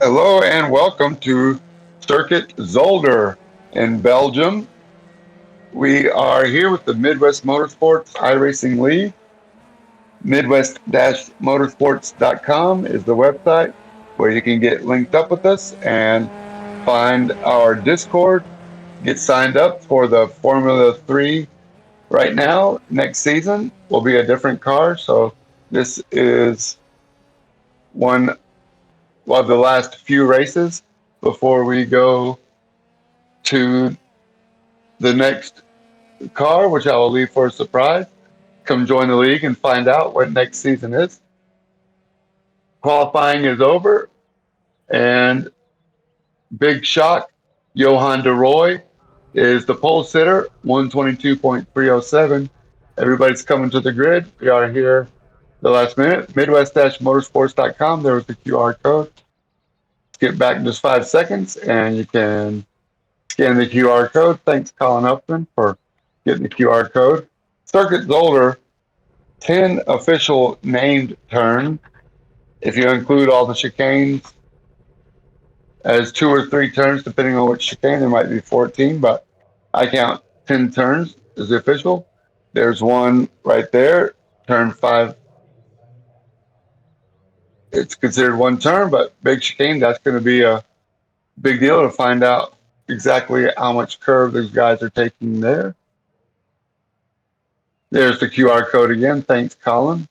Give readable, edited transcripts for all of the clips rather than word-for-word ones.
Hello and welcome to Circuit Zolder in Belgium. We are here with the Midwest Motorsports iRacing League. Midwest-motorsports.com is the website where you can get linked up with us and find our Discord, get signed up for the Formula 3 right now. Next season will be a different car, so this is one of the last few races before we go to the next car, which I will leave for a surprise. Come join the league and find out what next season is. Qualifying is over, and big shock, Johan de Roy is the pole sitter, 122.307. Everybody's coming to the grid. We are here the last minute. Midwest-motorsports.com. There was the QR code. Get back in just 5 seconds, and you can scan the QR code. Thanks, Colin Upton, for getting the QR code. Circuit Zolder, 10 official named turns. If you include all the chicanes as 2 or 3 turns, depending on which chicane, there might be 14, but I count 10 turns as the official. There's one right there, turn 5. It's considered one turn, but big chicane, that's going to be a big deal to find out exactly how much curve these guys are taking there. There's the QR code again. Thanks, Colin.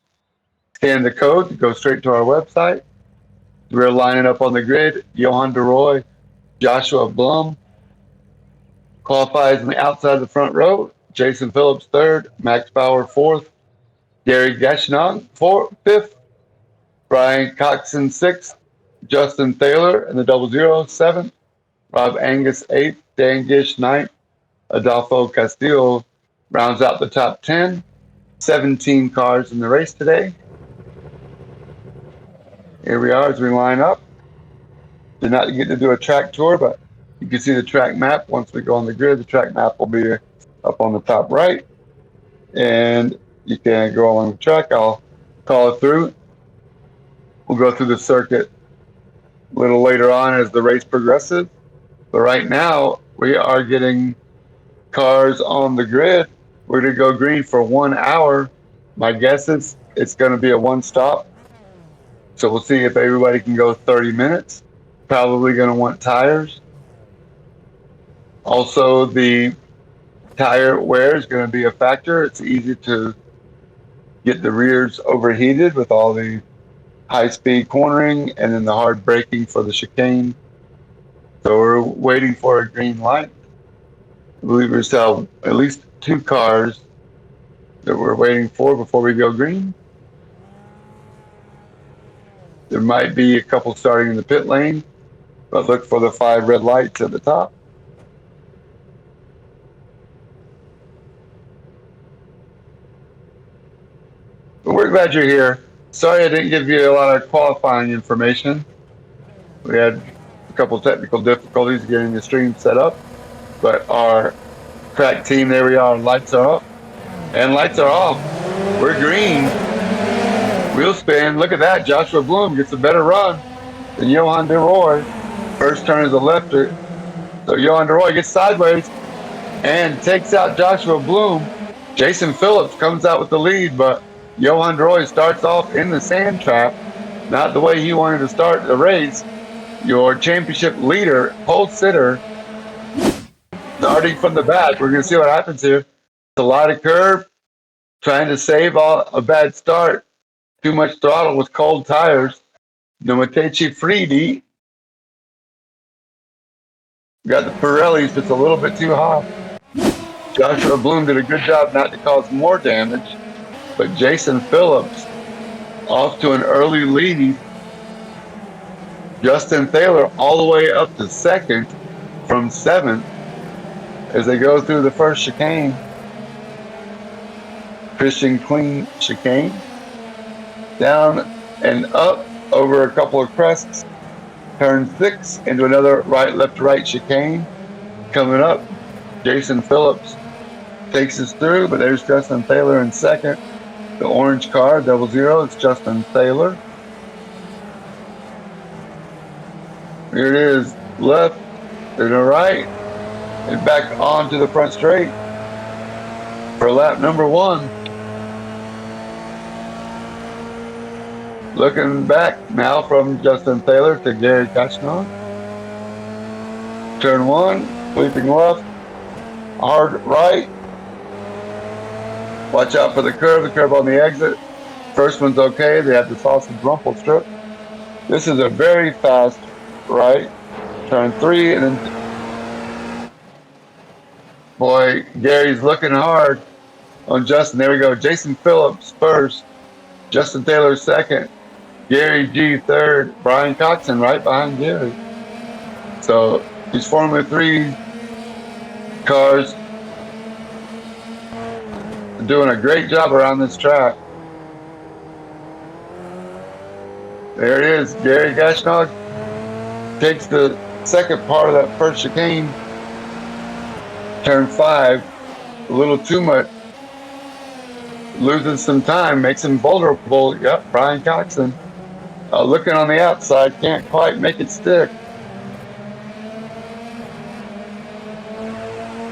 Scan the code to go straight to our website. We're lining up on the grid. Johan de Roy, Joshua Blum qualifies on the outside of the front row. Jason Phillips third, Max Bauer fourth, Gary Gashnog fifth, Brian Coxon sixth, Justin Thaler in the 00 seventh, Rob Angus eighth, Dan Gish ninth, Adolfo Castillo rounds out the top 10. 17 cars in the race today. Here we are as we line up. Did not get to do a track tour, but you can see the track map. Once we go on the grid, the track map will be up on the top right. And you can go along the track. I'll call it through. We'll go through the circuit a little later on as the race progresses. But right now, we are getting cars on the grid. We're going to go green for 1 hour. My guess is it's going to be a one stop. So we'll see if everybody can go 30 minutes. Probably going to want tires. Also, the tire wear is going to be a factor. It's easy to get the rears overheated with all the high-speed cornering and then the hard braking for the chicane. So we're waiting for a green light. I believe we still have at least 2 cars that we're waiting for before we go green. There might be a couple starting in the pit lane, but look for the 5 red lights at the top. But we're glad you're here. Sorry I didn't give you a lot of qualifying information. We had a couple technical difficulties getting the stream set up, but our track team, there we are, lights are up and lights are off. We're green. Wheel spin. Look at that. Joshua Bloom gets a better run than Johan de Roy. First turn is a lefter. So Johan de Roy gets sideways and takes out Joshua Bloom. Jason Phillips comes out with the lead, but Johan de Roy starts off in the sand trap. Not the way he wanted to start the race. Your championship leader, pole sitter, starting from the back. We're going to see what happens here. It's a lot of curve, trying to save a bad start. Too much throttle with cold tires. Nomatechi Friedi got the Pirellis just a little bit too hot. Joshua Bloom did a good job not to cause more damage, but Jason Phillips off to an early lead. Justin Thaler all the way up to second from 7th as they go through the first chicane. Christian Clean chicane. Down and up over a couple of crests. Turn 6 into another right, left, right chicane. Coming up, Jason Phillips takes us through, but there's Justin Thaler in second. The orange car, 00, it's Justin Thaler. Here it is, left, to the right, and back onto the front straight for lap number 1. Looking back now from Justin Taylor to Gary Kachnog. Turn 1, sweeping left, hard right. Watch out for the curb on the exit. First one's okay, they have the sausage rumple strip. This is a very fast right. Turn 3, and then, boy, Gary's looking hard on Justin. There we go. Jason Phillips first, Justin Taylor second, Gary G third, Brian Coxon right behind Gary. So these Formula 3 cars are doing a great job around this track. There it is. Gary Kachnog takes the second part of that first chicane. Turn 5, a little too much. Losing some time, makes him vulnerable. Yep, Brian Coxon. Looking on the outside, can't quite make it stick.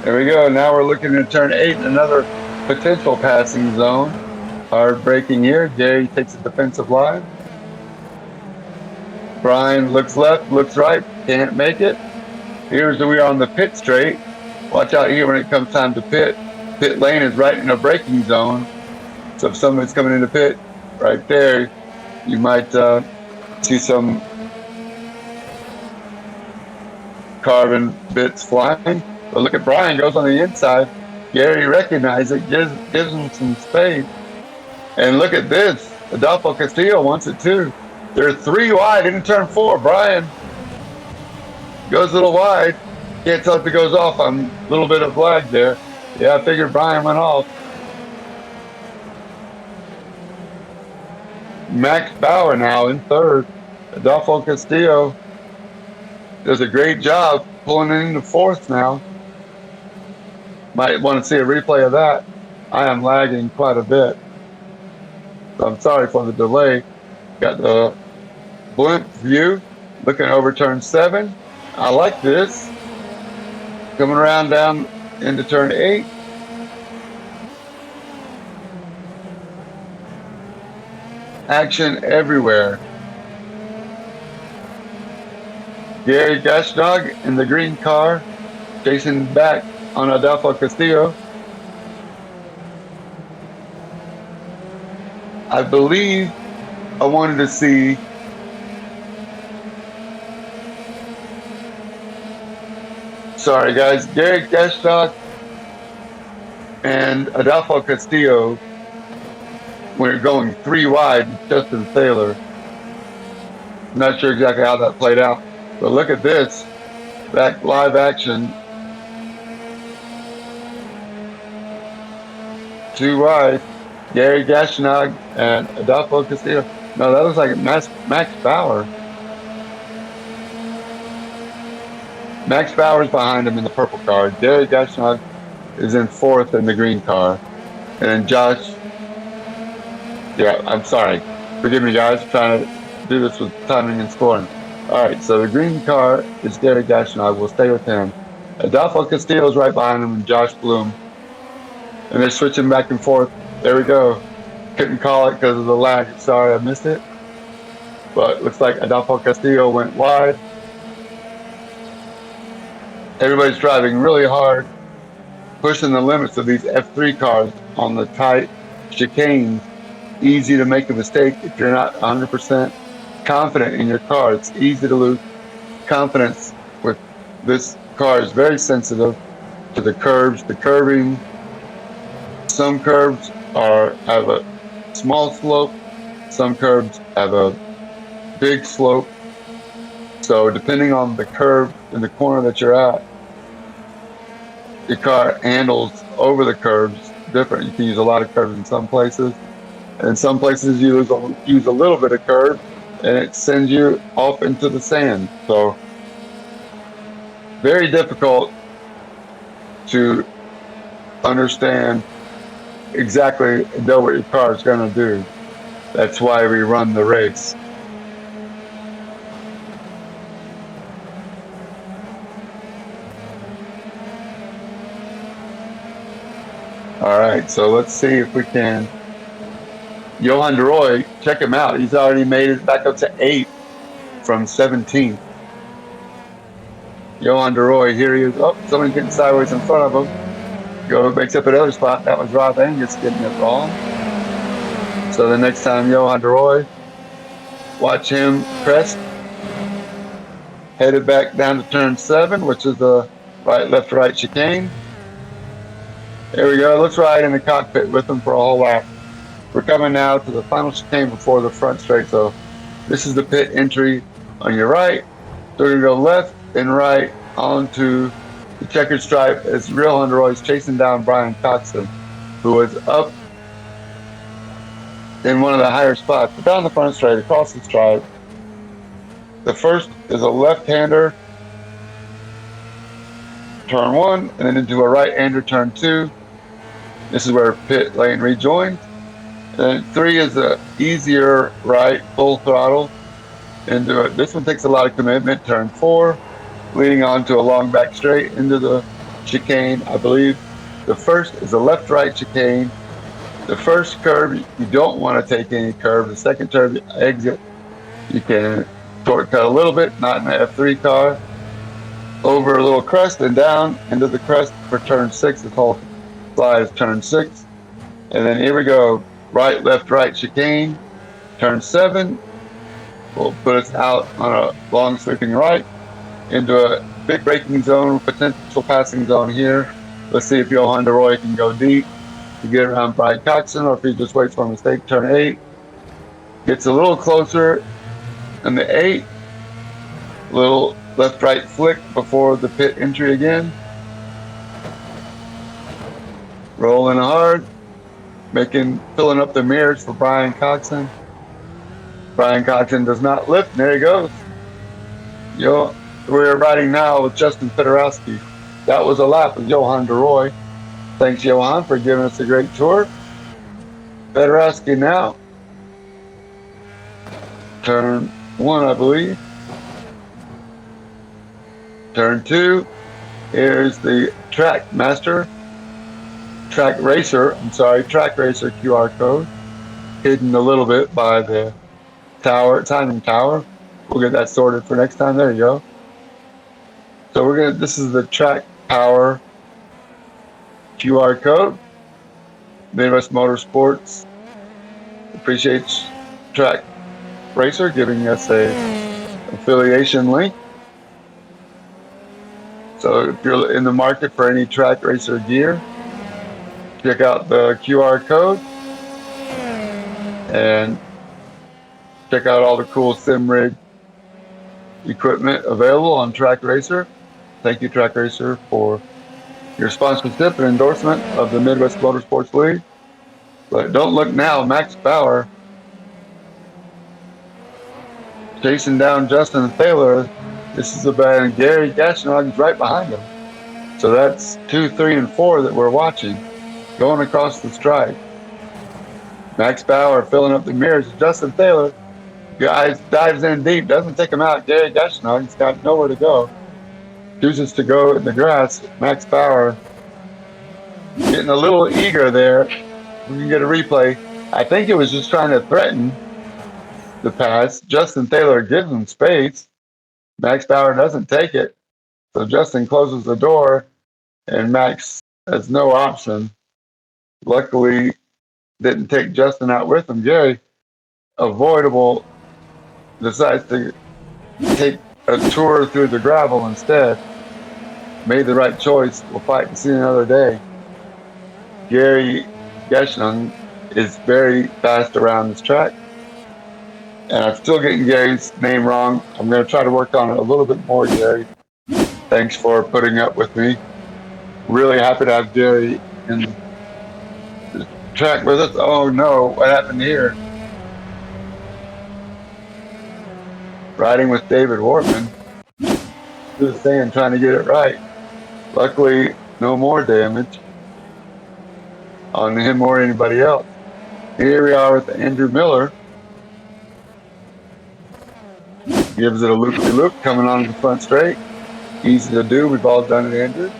There we go. Now we're looking at turn 8, another potential passing zone. Hard braking here. Gary takes a defensive line. Brian looks left, looks right, can't make it. Here's we are on the pit straight. Watch out here when it comes time to pit. Pit lane is right in a braking zone. So if somebody's coming into pit right there, you might see some carbon bits flying. But look at Brian, goes on the inside. Gary recognizes it, gives him some space. And look at this. Adolfo Castillo wants it too. They're 3 wide into turn 4. Brian goes a little wide. Can't tell if he goes off on a little bit of lag there. Yeah, I figured Brian went off. Max Bauer now in third. Adolfo Castillo does a great job pulling it into fourth now. Might want to see a replay of that. I am lagging quite a bit. So I'm sorry for the delay. Got the blimp view, looking over turn 7. I like this. Coming around down into turn 8. Action everywhere. Gary Kachnog in the green car, chasing back on Adolfo Castillo. I believe I wanted to see sorry guys, Gary Kachnog and Adolfo Castillo when going 3 wide, Justin Taylor. I'm not sure exactly how that played out, but look at this, back live action. 2 wide, Gary Kachnog and Adolfo Castillo. No, that looks like Max Bauer. Max Bauer's behind him in the purple car. Gary Kachnog is in 4th in the green car. And then Josh, yeah, I'm sorry. Forgive me, guys. I'm trying to do this with timing and scoring. All right, so the green car is Gary Kachnog. We'll stay with him. Adolfo Castillo is right behind him, and Josh Bloom. And they're switching back and forth. There we go. Couldn't call it because of the lag. Sorry, I missed it. But looks like Adolfo Castillo went wide. Everybody's driving really hard, pushing the limits of these F3 cars on the tight chicanes. Easy to make a mistake if you're not 100% confident in your car. It's easy to lose confidence with this car. Is very sensitive to the curbs, the curving. Some curbs have a small slope. Some curbs have a big slope. So depending on the curve in the corner that you're at, your car handles over the curves different. You can use a lot of curves in some places. And in some places you use a little bit of curve and it sends you off into the sand. So very difficult to understand exactly know what your car is going to do. That's why we run the race. All right, so let's see if we can. Johan DeRoy, check him out. He's already made it back up to 8th from 17th. Johan DeRoy, here he is. Oh, someone getting sideways in front of him. Makes up another spot. That was Rob Angus getting it wrong. So the next time Johan DeRoy, watch him crest. Headed back down to turn 7, which is the right, left, right chicane. There we go. Let's ride in the cockpit with him for a whole lap. We're coming now to the final chicane before the front straight. So this is the pit entry on your right. So we're going to go left and right onto the checkered stripe as Johan DeRoy is chasing down Brian Coxon, who was up in one of the higher spots. But down the front straight, across the stripe, the first is a left-hander, turn 1, and then into a right-hander, turn 2. This is where pit lane rejoins. And 3 is the easier right, full throttle into it. This one takes a lot of commitment, turn 4, leading on to a long back straight into the chicane. I believe the first is a left-right chicane. The first curve, you don't want to take any curve. The second curve, exit, you can shortcut a little bit, not in the F3 car. Over a little crest and down into the crest for turn 6. This whole slide is turn 6. And then here we go. Right, left, right chicane. Turn 7 will put us out on a long sweeping right into a big braking zone, potential passing zone here. Let's see if Johan DeRoy can go deep to get around Brian Coxon, or if he just waits for a mistake. Turn 8. Gets a little closer in the 8. Little left-right flick before the pit entry again. Rolling hard. Filling up the mirrors for Brian Coxon. Brian Coxon does not lift. And there he goes. We're riding now with Justin Fedorowski. That was a lap with Johan DeRoy. Thanks, Johan, for giving us a great tour. Fedorowski now. Turn 1, I believe. Turn 2. Here's the track racer QR code, hidden a little bit by the timing tower. We'll get that sorted for next time. There you go. So this is the track power QR code. Midwest Motorsports appreciates Track Racer giving us a affiliation link. So if you're in the market for any track racer gear, check out the QR code and check out all the cool sim rig equipment available on Track Racer. Thank you, Track Racer, for your sponsorship and endorsement of the Midwest Motorsports League. But don't look now, Max Bauer chasing down Justin Thaler. This is about Gary Gashnogg's right behind him. So that's 2, 3, and 4 that we're watching going across the stripe. Max Bauer filling up the mirrors. Justin Thaler dives in deep, doesn't take him out. Gary Gashnog, he's got nowhere to go. Chooses to go in the grass. Max Bauer getting a little eager there. We can get a replay. I think it was just trying to threaten the pass. Justin Thaler gives him space. Max Bauer doesn't take it. So Justin closes the door, and Max has no option. Luckily, didn't take Justin out with him. Gary, avoidable, decides to take a tour through the gravel instead. Made the right choice. We'll fight to see another day. Gary Gashnon is very fast around this track. And I'm still getting Gary's name wrong. I'm going to try to work on it a little bit more, Gary. Thanks for putting up with me. Really happy to have Gary in the track with us. Oh no, what happened here? Riding with David Wortman. Through the sand trying to get it right. Luckily, no more damage on him or anybody else. Here we are with Andrew Miller. Gives it a loop-de-loop coming on the front straight. Easy to do. We've all done it, Andrew.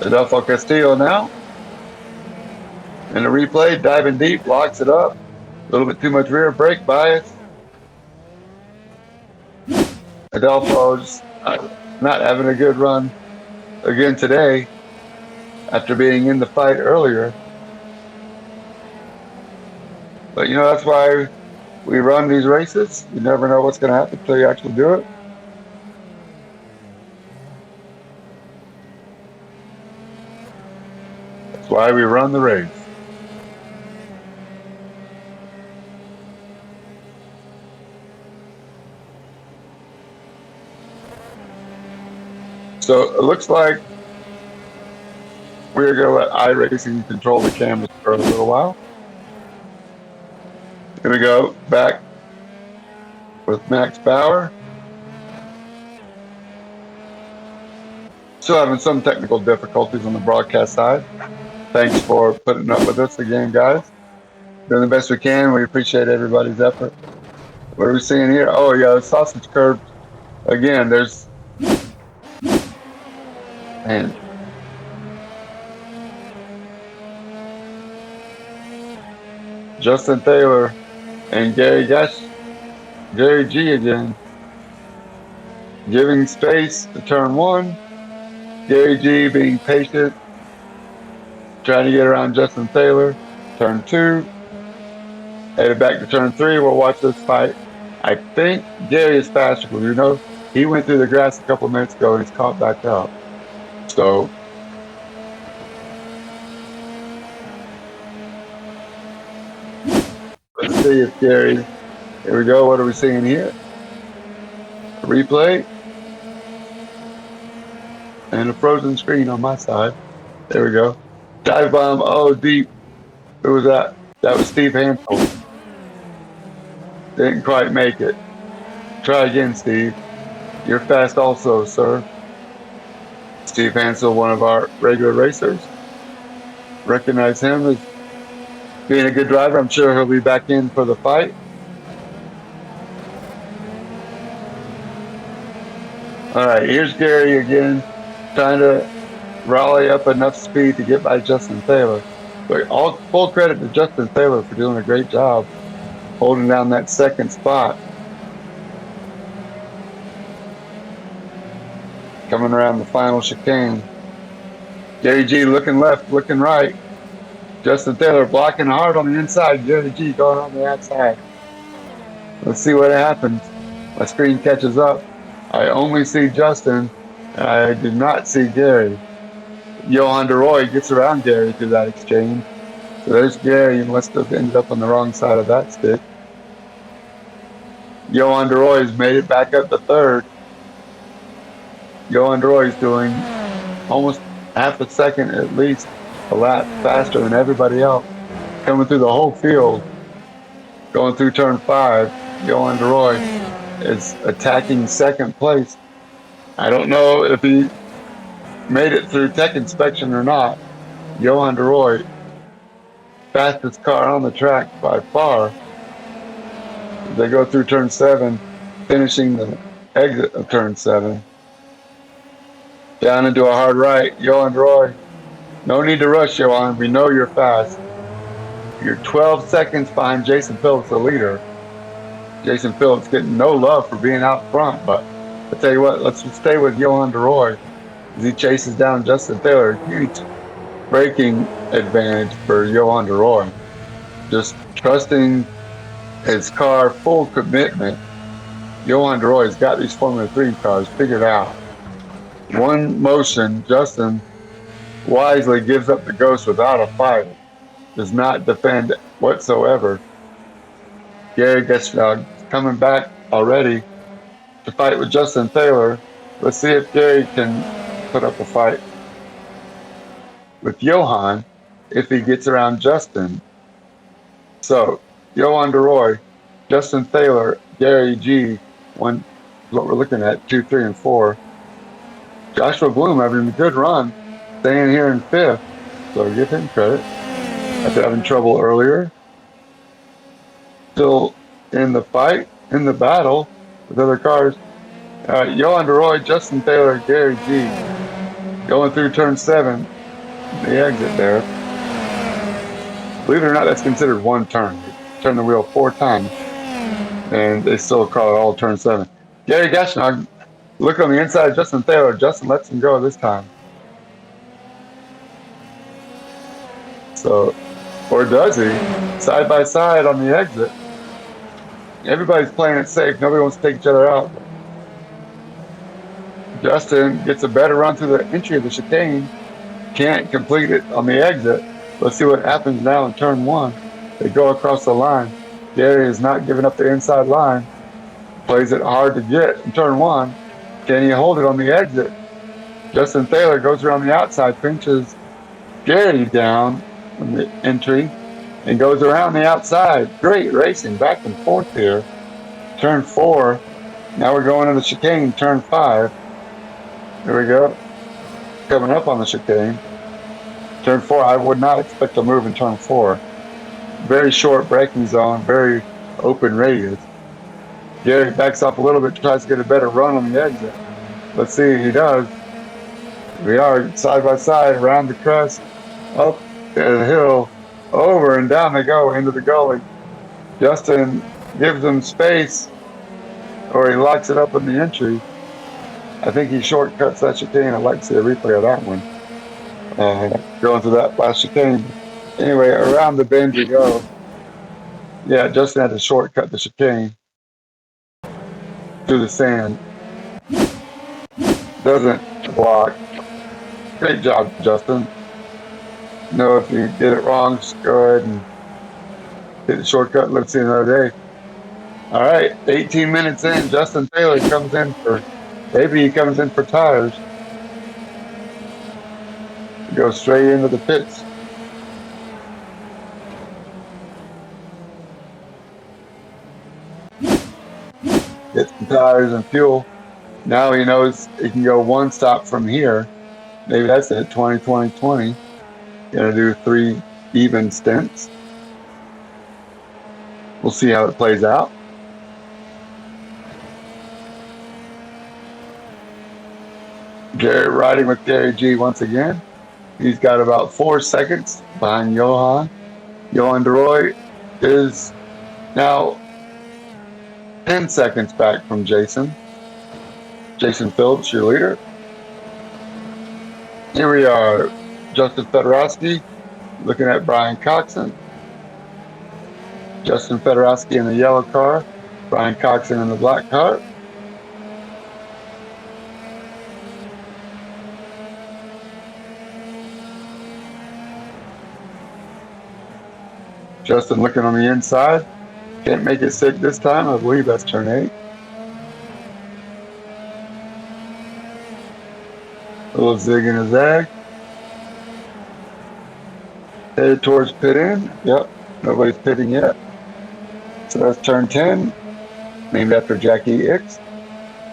Adolfo Castillo now. And the replay, diving deep, locks it up. A little bit too much rear brake bias. Adelpho's not having a good run again today after being in the fight earlier. But that's why we run these races. You never know what's going to happen until you actually do it. That's why we run the race. So it looks like we're going to let iRacing control the cameras for a little while. Here we go, back with Max Bauer. Still having some technical difficulties on the broadcast side. Thanks for putting up with us again, guys. Doing the best we can. We appreciate everybody's effort. What are we seeing here? Oh, yeah, the sausage curve. Again, there's... Man. Justin Taylor and Gary G again. Giving space to turn one. Gary G being patient. Trying to get around Justin Taylor. Turn two. Headed back to turn three. We'll watch this fight. I think Gary is faster because he went through the grass a couple of minutes ago and he's caught back up. So let's see if Gary. Here we go. What are we seeing here? A replay. And a frozen screen on my side. There we go. Dive bomb. Oh, deep. Who was that? That was Steve Hansel. Didn't quite make it. Try again, Steve. You're fast also, sir. Steve Hansel, one of our regular racers. Recognize him as being a good driver. I'm sure he'll be back in for the fight. All right, here's Gary again, trying to rally up enough speed to get by Justin Taylor. But all full credit to Justin Taylor for doing a great job holding down that second spot. Coming around the final chicane. Gary G looking left, looking right. Justin Taylor blocking hard on the inside. Gary G going on the outside. Let's see what happens. My screen catches up. I only see Justin. I do not see Gary. Johan DeRoy gets around Gary through that exchange. So there's Gary. He must have ended up on the wrong side of that stick. Johan DeRoy has made it back up to third. Johan DeRoy is doing almost half a second at least a lap faster than everybody else. Coming through the whole field. Going through turn 5. Johan DeRoy is attacking second place. I don't know if he made it through tech inspection or not. Johan DeRoy, fastest car on the track by far. They go through turn 7, finishing the exit of turn 7. Down into a hard right. Johan DeRoy, no need to rush, Johan. We know you're fast. You're 12 seconds behind Jason Phillips, the leader. Jason Phillips getting no love for being out front, but I'll tell you what, let's just stay with Johan DeRoy as he chases down Justin Taylor. Huge braking advantage for Johan DeRoy. Just trusting his car, full commitment. Johan DeRoy's got these Formula 3 cars figured out. One motion, Justin wisely gives up the ghost without a fight. Does not defend whatsoever. Gary gets coming back already to fight with Justin Taylor. Let's see if Gary can put up a fight with Johan if he gets around Justin. So, Johan DeRoy, Justin Taylor, Gary G, what we're looking at, 2, 3, and 4. Joshua Bloom having a good run, staying here in 5th, so give him credit. After having trouble earlier. Still in the fight, in the battle with other cars. Johan DeRoy, Justin Taylor, Gary G. Going through turn 7, the exit there. Believe it or not, that's considered one turn. They turn the wheel 4 times, and they still call it all turn 7. Gary Gashnog, look on the inside of Justin Thaler. Justin lets him go this time. So, or does he? Side by side on the exit. Everybody's playing it safe. Nobody wants to take each other out. Justin gets a better run through the entry of the chicane. Can't complete it on the exit. Let's see what happens now in turn 1. They go across the line. Gary is not giving up the inside line. Plays it hard to get in turn 1. Can he hold it on the exit? Justin Thaler goes around the outside, pinches Gary down on the entry, and goes around the outside. Great racing back and forth here. Turn 4. Now we're going to the chicane, turn 5. Here we go. Coming up on the chicane. Turn 4, I would not expect to move in turn 4. Very short braking zone, very open radius. Gary backs off a little bit, tries to get a better run on the exit. Let's see, he does. We are side by side around the crest, up the hill, over and down they go into the gully. Justin gives them space, or he locks it up in the entry. I think he shortcuts that chicane. I'd like to see a replay of that one. Going through that last chicane. Anyway, around the bend you go. Yeah, Justin had to shortcut the chicane through the sand. Doesn't block. Great job, Justin. If you get it wrong, just go ahead and hit the shortcut. Let's see another day. All right, 18 minutes in, Justin Thaler comes in for tires. Go straight into the pits. Get some tires and fuel. Now he knows he can go one stop from here. Maybe that's it, 20-20-20. Gonna do 3 even stints. We'll see how it plays out. Gary riding with Gary G once again. He's got about 4 seconds behind Johan. Johan DeRoy is now 10 seconds back from Jason. Jason Phillips, your leader. Here we are, Justin Fedorowski looking at Brian Coxon. Justin Fedorowski in the yellow car, Brian Coxon in the black car. Justin looking on the inside. Can't make it sick this time. I believe that's turn 8. A little zig and a zag. Headed towards pit in. Yep, nobody's pitting yet. So that's turn 10, named after Jackie Ickx,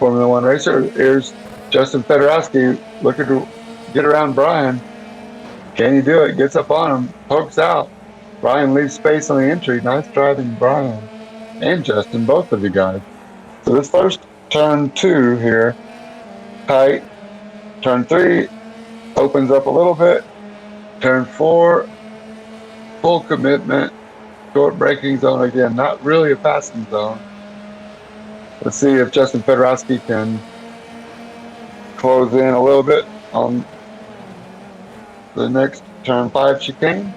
Formula 1 racer. Here's Justin Fedorowski looking to get around Brian. Can he do it? Gets up on him, pokes out. Brian leaves space on the entry. Nice driving, Brian and Justin, both of you guys. So this first turn 2 here, tight. Turn 3 opens up a little bit. Turn 4, full commitment. Short braking zone again, not really a passing zone. Let's see if Justin Fedorowski can close in a little bit on the next turn 5 chicane.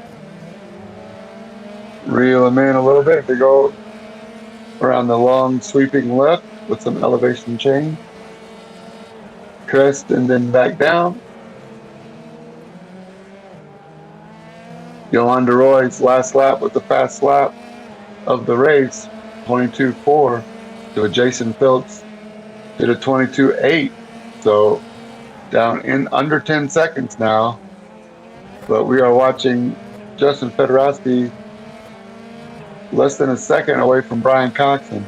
Reel him in a little bit. They go around the long sweeping left with some elevation change. Crest and then back down. Johan DeRoy's last lap was the fast lap of the race, 22.4. So Jason Phillips did a 22.8. So down in under 10 seconds now. But we are watching Justin Fedorowski less than a second away from Brian Coxon.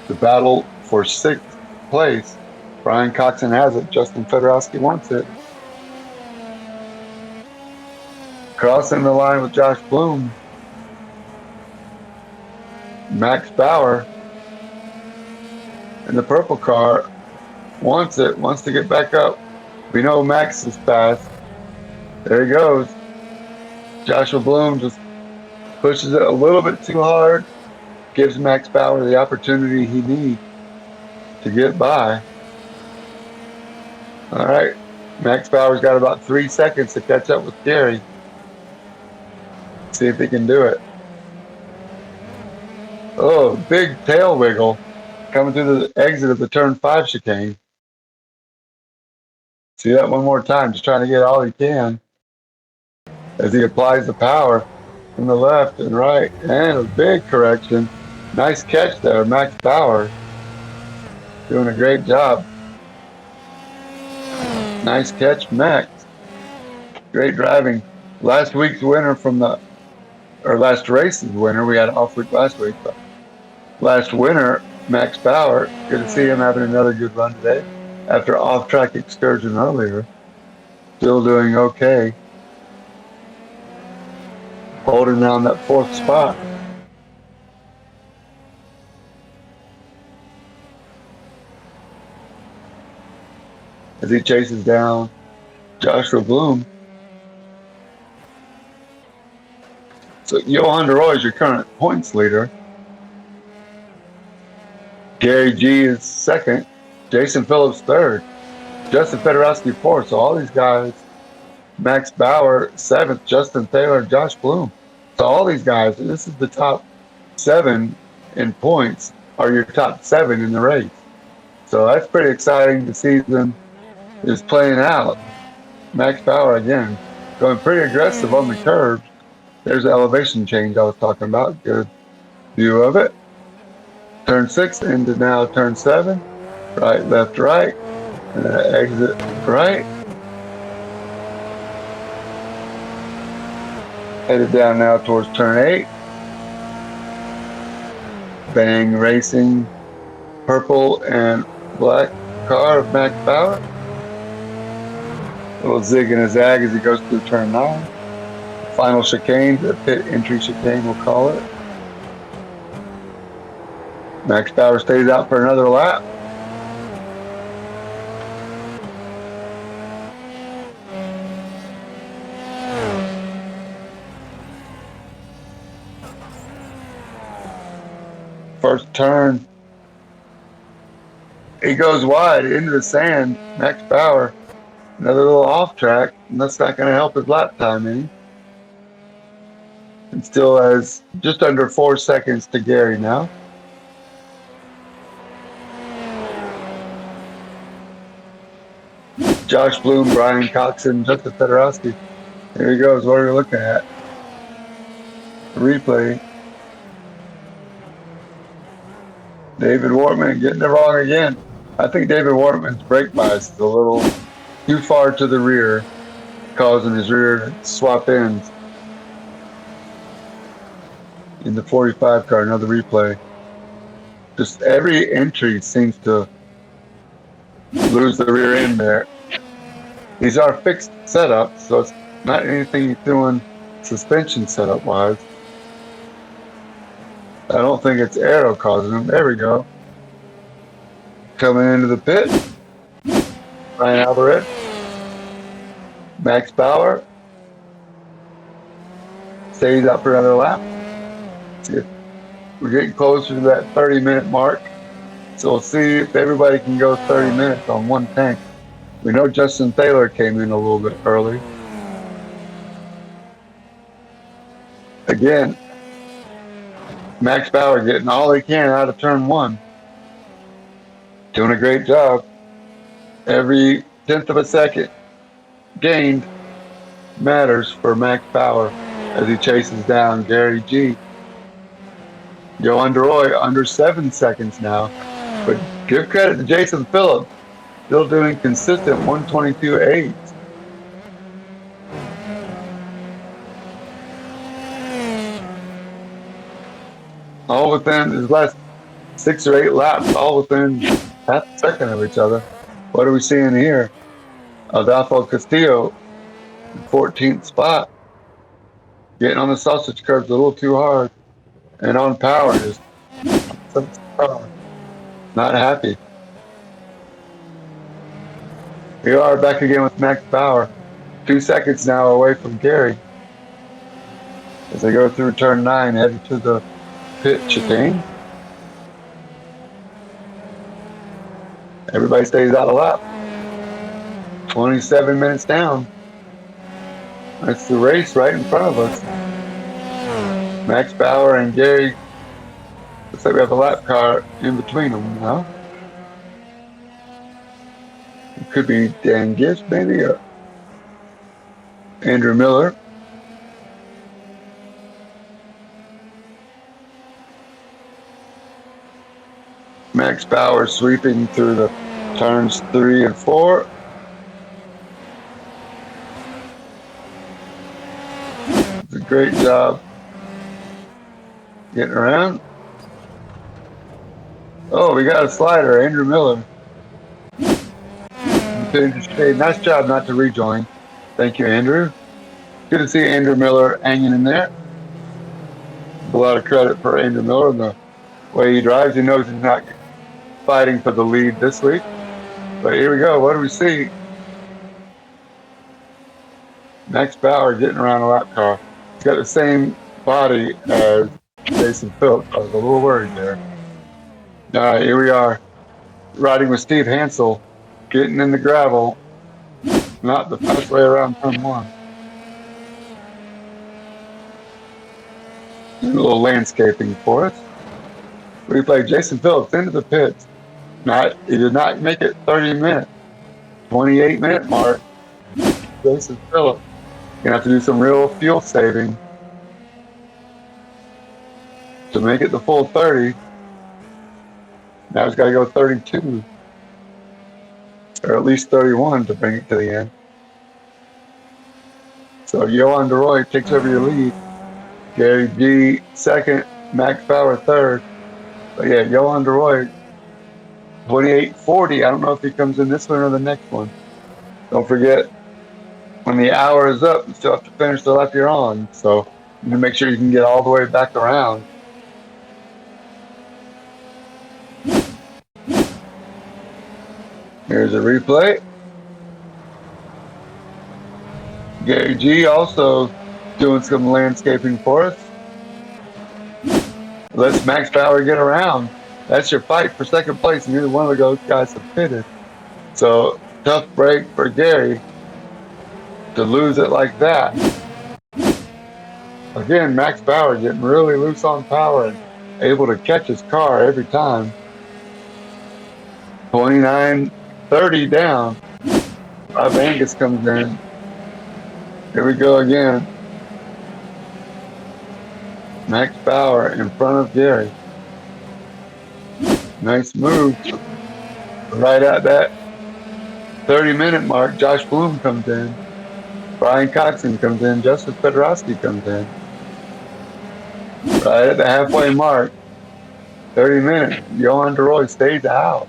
The battle for 6th place. Brian Coxon has it. Justin Fedorowski wants it. Crossing the line with Josh Bloom. Max Bauer in the purple car wants it, wants to get back up. We know Max is fast. There he goes. Joshua Bloom just pushes it a little bit too hard, gives Max Bauer the opportunity he needs to get by. All right. Max Bauer's got about 3 seconds to catch up with Gary. See if he can do it. Oh, big tail wiggle coming through the exit of the turn 5 chicane. See that one more time, just trying to get all he can as he applies the power from the left and right. And a big correction. Nice catch there, Max Bauer. Doing a great job. Nice catch, Max. Great driving. Last week's winner last race's winner, we had an off week last week, but last winner, Max Bauer. Good to see him having another good run today after off-track excursion earlier. Still doing okay. Holding down that 4th spot. As he chases down Joshua Bloom. So Johan DeRoy is your current points leader. Gary G is second. Jason Phillips third. Justin Fedorowski fourth. So all these guys, Max Bauer seventh, Justin Taylor, Josh Bloom. So all these guys, this is the top 7 in points, are your top 7 in the race. So that's pretty exciting. The season is playing out. Max Bauer again, going pretty aggressive on the curve. There's the elevation change I was talking about. Good view of it. Turn 6 into now turn 7. Right, left, right. And exit right. Headed down now towards turn 8. Bang Racing, purple and black car of Max Bauer. A little zig and a zag as he goes through turn 9. Final chicane, the pit entry chicane we'll call it. Max Bauer stays out for another lap. First turn, he goes wide into the sand. Max Bauer, another little off track, and that's not going to help his lap time any. And still has just under 4 seconds to Gary now. Josh Bloom, Brian Coxon, Justin Fedorowski. Here he goes. What are we looking at? Replay. David Wortman getting it wrong again. I think David Wortman's brake bias is a little too far to the rear, causing his rear to swap ends. In the 45 car, another replay. Just every entry seems to lose the rear end there. These are fixed setups, so it's not anything he's doing suspension setup wise. I don't think it's aero causing them. There we go. Coming into the pit, Ryan Alvarez, Max Bauer stays out for another lap. See, we're getting closer to that 30-minute mark, so we'll see if everybody can go 30 minutes on one tank. We know Justin Taylor came in a little bit early. Again, Max Bauer getting all he can out of turn 1. Doing a great job. Every 1/10 of a second gained matters for Max Bauer as he chases down Gary G. Johan DeRoy under 7 seconds now. But give credit to Jason Phillips. Still doing consistent 122.8. All within his last 6 or 8 laps, all within half a second of each other. What are we seeing here? Adolfo Castillo, 14th spot. Getting on the sausage curves a little too hard. And on power, just not happy. We are back again with Max Bauer. 2 seconds now away from Gary as they go through turn 9, headed to the pit chicane. Everybody stays out of lap. 27 minutes down. That's the race right in front of us. Max Bauer and Gary. Looks like we have a lap car in between them now. It could be Dan Gibbs, maybe, or Andrew Miller. Max Bauer sweeping through the turns 3 and 4. It's a great job getting around. Oh, we got a slider, Andrew Miller. Nice job not to rejoin. Thank you, Andrew. Good to see Andrew Miller hanging in there. A lot of credit for Andrew Miller and the way he drives. He knows he's not fighting for the lead this week. But here we go. What do we see? Max Bauer getting around a lap car. He's got the same body as Jason Phillips. I was a little worried there. All right, here we are. Riding with Steve Hansel, getting in the gravel. Not the fast way around turn 1. A little landscaping for us. Replay Jason Phillips into the pits. He did not make it 30 minutes. 28-minute mark. Jason Phillips. Gonna have to do some real fuel saving to make it the full 30. Now he's got to go 32, or at least 31 to bring it to the end. So Johan DeRoy takes over your lead. Gary G second, Max Bauer third. But yeah, Johan DeRoy, 28:40. I don't know if he comes in this one or the next one. Don't forget, when the hour is up, you still have to finish the lap you're on. So you need to make sure you can get all the way back around. Here's a replay. Gary G also doing some landscaping for us. Let's Max Bauer get around. That's your fight for second place, and neither one of those guys have pitted. So tough break for Gary to lose it like that. Again, Max Bauer getting really loose on power and able to catch his car every time. 29:30 down. Rob Angus comes in. Here we go again. Max Bauer in front of Gary. Nice move. Right at that 30-minute mark, Josh Bloom comes in. Brian Coxon comes in. Justin Fedorowski comes in. Right at the halfway mark, 30 minutes. Johan DeRoy stays out.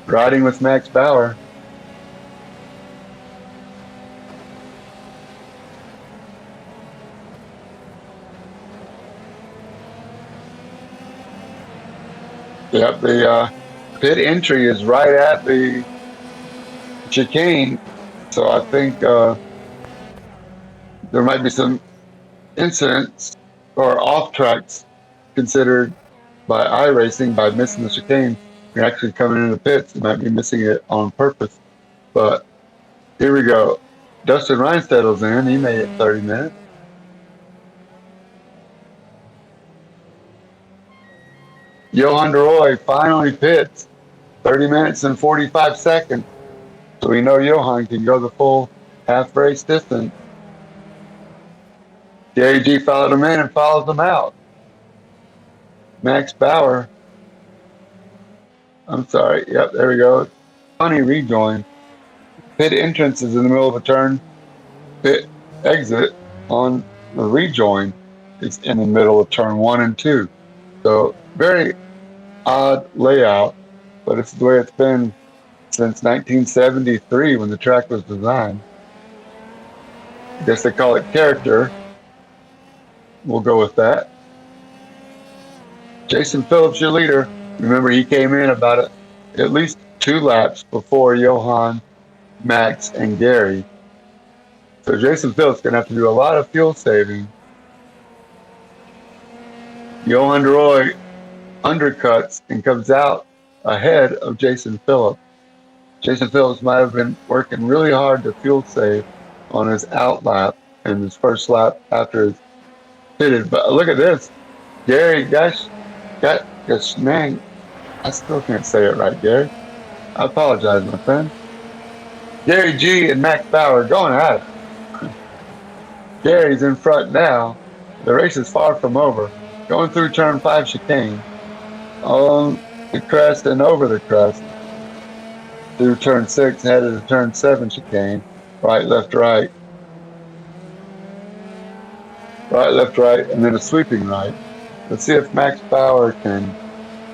Riding with Max Bauer. Yep, the pit entry is right at the chicane, so I think there might be some incidents or off tracks considered by iRacing by missing the chicane. You're actually coming into the pits, you might be missing it on purpose. But here we go. Dustin Reinstettel's in. He made it 30 minutes. Johan DeRoy finally pits. 30 minutes and 45 seconds. So we know Johan can go the full half race distance. Gary G followed him in and follows him out. Max Bauer. I'm sorry. Yep, there we go. Funny rejoin. Pit entrance is in the middle of a turn. Pit exit on the rejoin is in the middle of turn 1 and 2. So very odd layout, but it's the way it's been since 1973 when the track was designed. I guess they call it character. We'll go with that. Jason Phillips, your leader. Remember, he came in about at least 2 laps before Johan, Max, and Gary. So Jason Phillips going to have to do a lot of fuel saving. Johan Roy undercuts and comes out ahead of Jason Phillips. Jason Phillips might have been working really hard to fuel save on his out lap and his first lap after his pitted. But look at this. Gary, gosh, man, I still can't say it right, Gary. I apologize, my friend. Gary G and Max Bauer going at it. Gary's in front now. The race is far from over. Going through turn 5 chicane. On the crest and over the crest. Through turn 6, headed to turn 7 chicane. Right, left, right. Right, left, right, and then a sweeping right. Let's see if Max Bauer can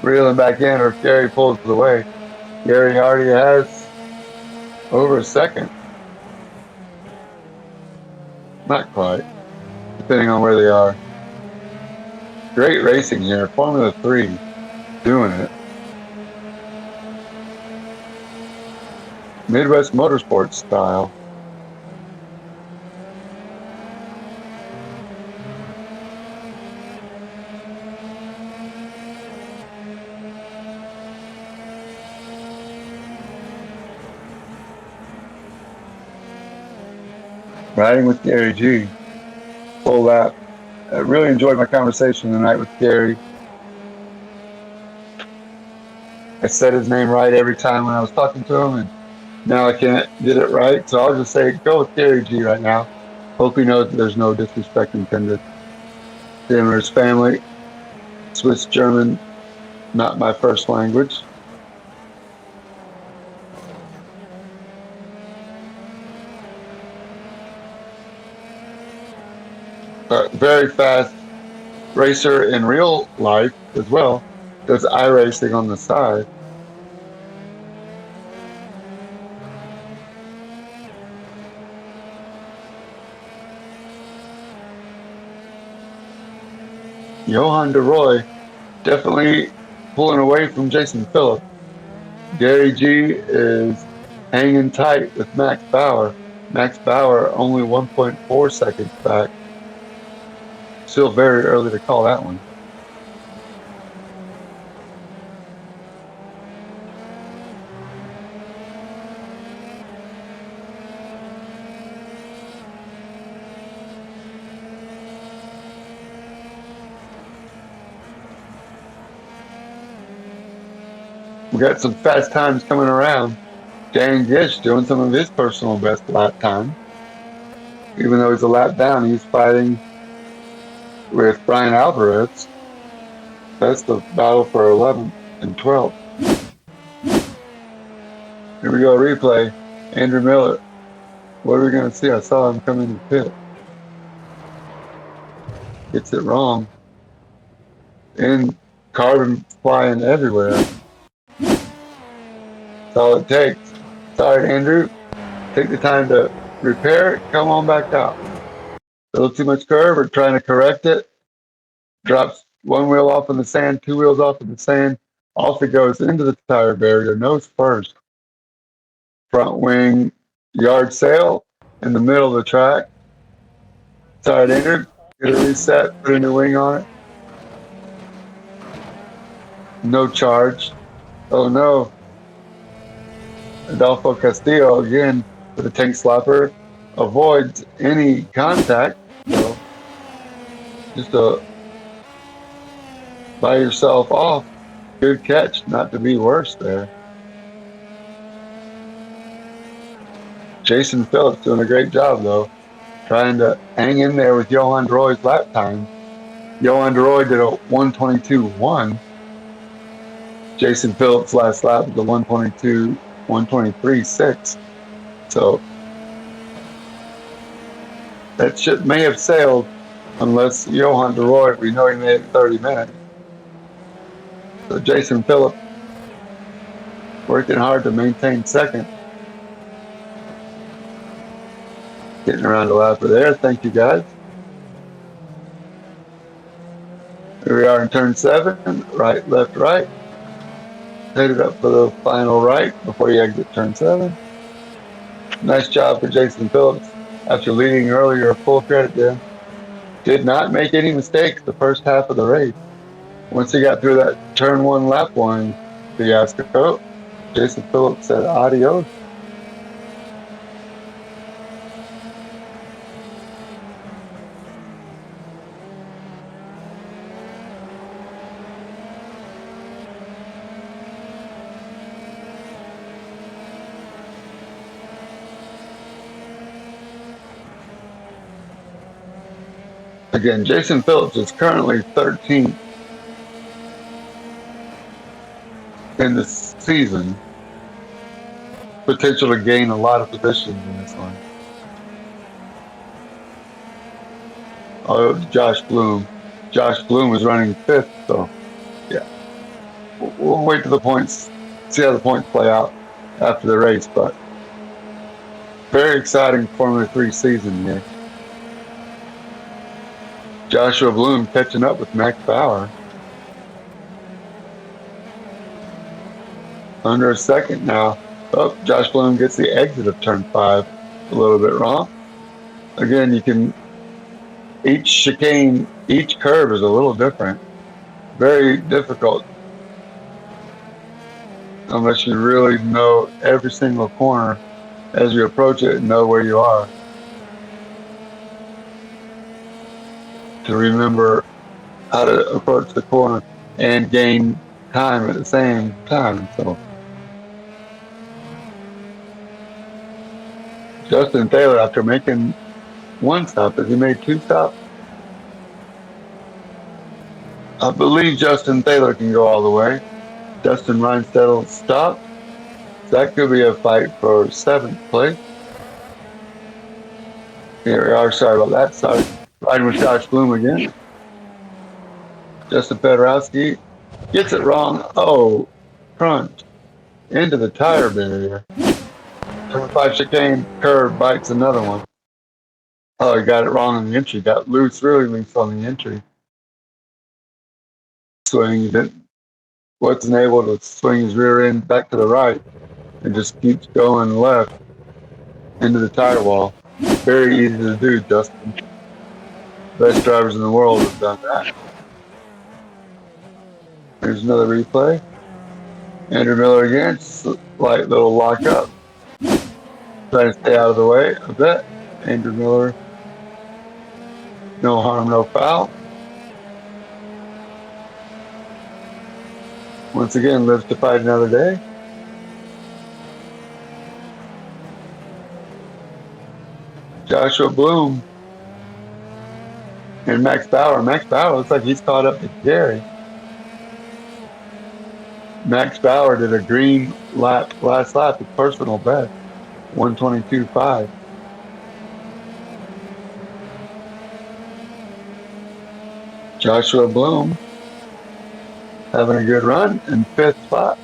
reel him back in or if Gary pulls away. Gary already has over a second. Not quite, depending on where they are. Great racing here. Formula 3 doing it. Midwest Motorsports style. Riding with Gary G. Full lap. I really enjoyed my conversation tonight with Gary. I said his name right every time when I was talking to him, and now I can't get it right. So I'll just say go with Gary G right now. Hope he knows there's no disrespect intended. Him or his family. Swiss German, not my first language. Very fast racer in real life as well. Does iRacing on the side. Johan de Roy definitely pulling away from Jason Phillips. Gary G is hanging tight with Max Bauer. Max Bauer only 1.4 seconds back. Still very early to call that one. We got some fast times coming around. Dan Gish doing some of his personal best lap time. Even though he's a lap down, he's fighting with Brian Alvarez. That's the battle for 11th and 12th. Here we go, replay. Andrew Miller. What are we going to see? I saw him come in the pit. Gets it wrong. And carbon flying everywhere. That's all it takes. Sorry, Andrew. Take the time to repair it. Come on back out. A little too much curve. We're trying to correct it. Drops one wheel off in the sand, 2 wheels off in the sand. Off it goes into the tire barrier, nose first. Front wing yard sail in the middle of the track. Sorry, Andrew. Get it reset. Put a new wing on it. No charge. Oh no. Adolfo Castillo again with a tank slapper avoids any contact. So just buy yourself off. Good catch, not to be worse there. Jason Phillips doing a great job though, trying to hang in there with Johan Roy's lap time. Johan Roy did a 1:22.1. Jason Phillips' last lap was a 1:23.6. So that ship may have sailed unless Johan de Roy, we know he made it 30 minutes. So Jason Phillips working hard to maintain second. Getting around the lap there. Thank you guys. Here we are in turn 7. Right, left, right. Headed up for the final right before you exit turn 7. Nice job for Jason Phillips. After leading earlier, full credit to him. Did not make any mistakes the first half of the race. Once he got through that turn 1 lap line fiasco, Jason Phillips said adios. Again, Jason Phillips is currently 13th in the season. Potential to gain a lot of positions in this one. Oh, Josh Bloom. Josh Bloom is running 5th, so yeah. We'll wait to the points, see how the points play out after the race, but very exciting Formula 3 season here. Joshua Bloom catching up with Max Bauer. Under a second now. Oh, Josh Bloom gets the exit of turn 5 a little bit wrong. Again, you can, each chicane, each curve is a little different. Very difficult unless you really know every single corner as you approach it and know where you are. To remember how to approach the corner and gain time at the same time. So Justin Taylor, after making 1 stop, has he made 2 stops? I believe Justin Taylor can go all the way. Dustin Reinstedel stopped. That could be a fight for 7th place. Here we are. Sorry about that. Sorry. Riding with Josh Bloom again. Justin Fedorowski gets it wrong. Oh, crunch into the tire barrier. Turn 5 chicane curve bites another one. Oh, he got it wrong on the entry. Got loose, really loose on the entry. Swing. He wasn't able to swing his rear end back to the right and just keeps going left into the tire wall. Very easy to do, Justin. Best drivers in the world have done that. Here's another replay. Andrew Miller again, slight little lock up. Trying to stay out of the way a bit. Andrew Miller, no harm, no foul. Once again, lives to fight another day. Joshua Bloom and Max Bauer. Max Bauer looks like he's caught up to Gary. Max Bauer did a green lap last lap, his personal best, 122.5. Joshua Bloom having a good run in 5th spot.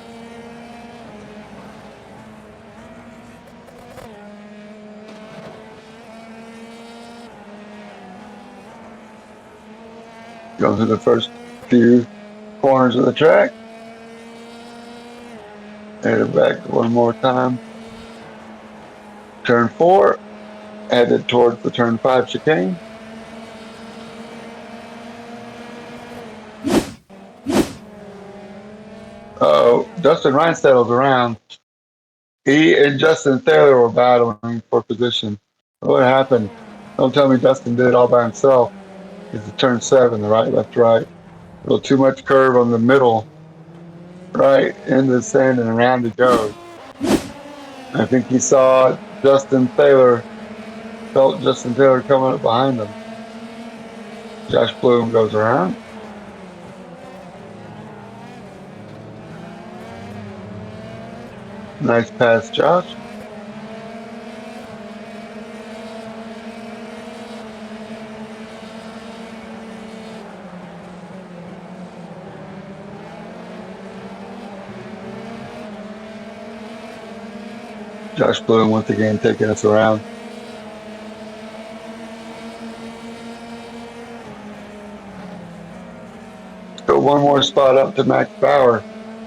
Going through the first few corners of the track. Headed back one more time. Turn 4, headed towards the turn 5 chicane. Dustin Reinstedel's around. He and Justin Taylor were battling for position. What happened? Don't tell me Dustin did it all by himself. It's a turn 7, the right, left, right. A little too much curve on the middle. Right into the sand and around he goes. I think he saw Justin Taylor, felt Justin Taylor coming up behind him. Josh Bloom goes around. Nice pass, Josh. Josh Bloom once again taking us around. Go one more spot up to Max Bauer.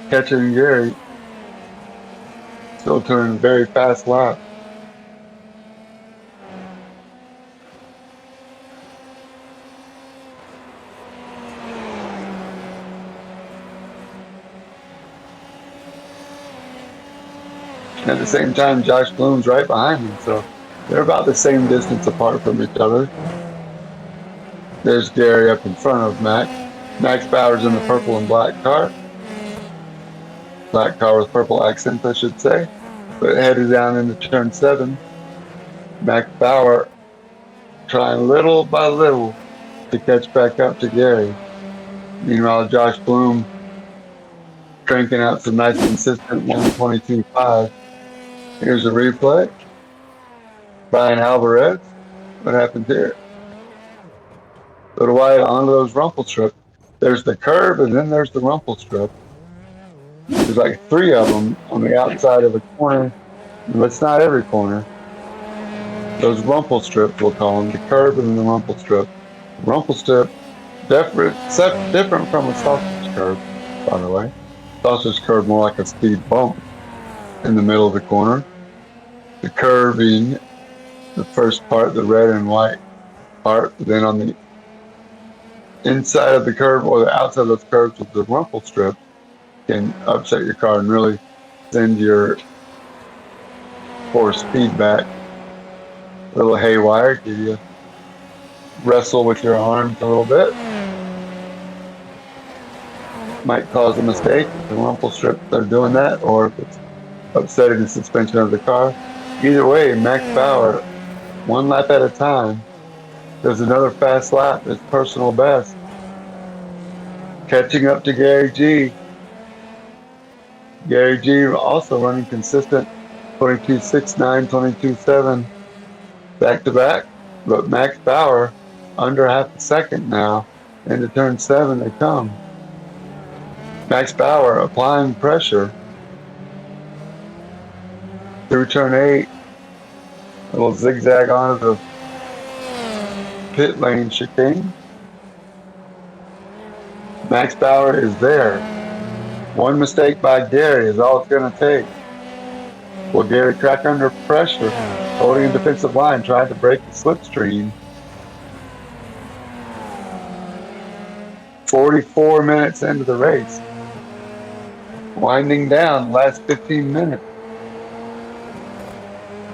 catching Gary, still turning very fast lap. At the same time, Josh Bloom's right behind him, so they're about the same distance apart from each other. There's Gary up in front of Max. Max Bauer's in the purple and black car. Black car with purple accents, I should say. But headed down into turn 7. Max Bauer trying little by little to catch back up to Gary. Meanwhile, Josh Bloom cranking out some nice consistent 122.5. Here's a replay. Brian Alvarez. What happened here? Go to wide onto those rumple strips. There's the curve and then there's the rumple strip. There's like 3 of them on the outside of the corner, but it's not every corner. Those rumple strips, we'll call them, the curve and the rumple strip. The rumple strip, different from a sausage curve, by the way. Sausage curve more like a speed bump in the middle of the corner. The curve being the first part, the red and white part, then on the inside of the curve or the outside of those curves with the rumple strip can upset your car and really send your force speed back a little haywire, give you wrestle with your arms a little bit. Might cause a mistake if the rumple strips are doing that, or if it's upsetting the suspension of the car. Either way, Max Bauer, 1 lap at a time, does another fast lap, his personal best. Catching up to Gary G. Gary G also running consistent 22.69, 22.7 back to back, but Max Bauer under half a second now. Into turn 7 they come. Max Bauer applying pressure through turn 8. A little zigzag onto the pit lane chicane. Max Bauer is there. 1 mistake by Gary is all it's going to take. Will Gary crack under pressure, holding a defensive line, trying to break the slipstream? 44 minutes into the race. Winding down the last 15 minutes.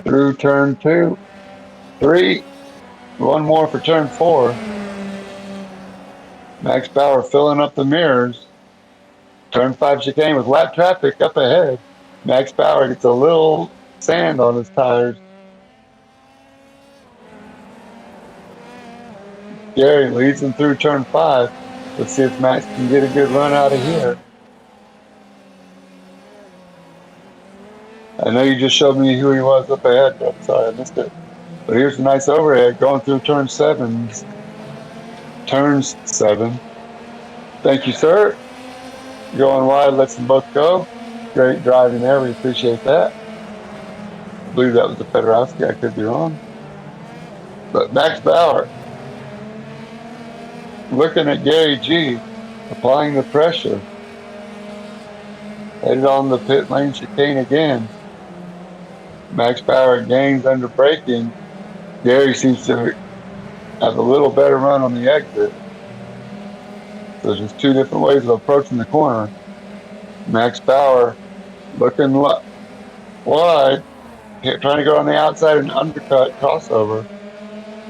Through turn 2, 3, 1 more for turn 4. Max Bauer filling up the mirrors. Turn 5 chicane with lap traffic up ahead. Max Bauer gets a little sand on his tires. Gary leads him through turn 5. Let's see if Max can get a good run out of here. I know you just showed me who he was up ahead, but sorry I missed it. But here's a nice overhead going through turn 7. Turns 7. Thank you, sir. Going wide, lets them both go. Great driving there. We appreciate that. I believe that was the Fedorowski. I could be wrong. But Max Bauer looking at Gary G, applying the pressure. Headed on the pit lane chicane again. Max Bauer gains under braking. Gary seems to have a little better run on the exit. So there's just 2 different ways of approaching the corner. Max Bauer looking wide, trying to go on the outside and undercut crossover.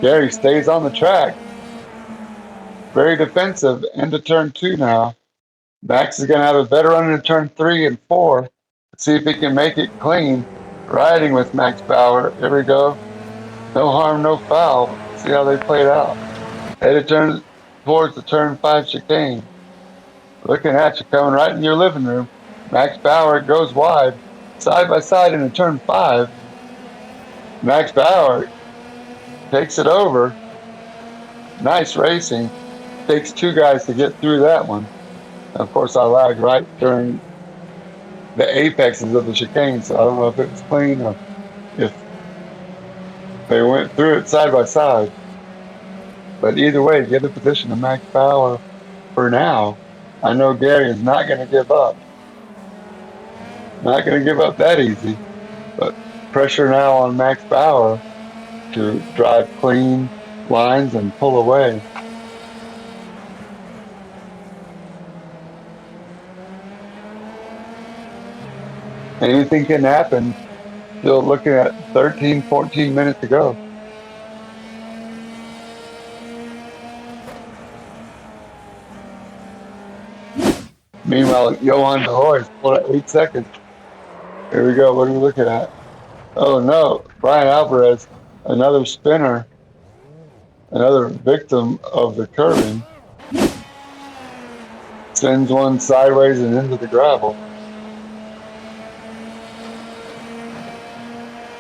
Gary stays on the track. Very defensive into turn 2 now. Max is going to have a better run into turn 3 and 4. Let's see if he can make it clean. Riding with Max Bauer. Here we go. No harm, no foul. Let's see how they played out. Headed turn towards the turn 5 chicane. Looking at you, coming right in your living room. Max Bauer goes wide, side by side into turn 5. Max Bauer takes it over. Nice racing. Takes 2 guys to get through that one. And of course, I lagged right during the apexes of the chicane, so I don't know if it was clean or if they went through it side by side. But either way, get the position of Max Bauer for now. I know Gary is not going to give up. Not going to give up that easy, but pressure now on Max Bauer to drive clean lines and pull away. Anything can happen. Still looking at 13, 14 minutes to go. Meanwhile, Johan Dehoy is pulled at 8 seconds. Here we go. What are we looking at? Oh no, Brian Alvarez, another spinner, another victim of the curving, sends one sideways and into the gravel.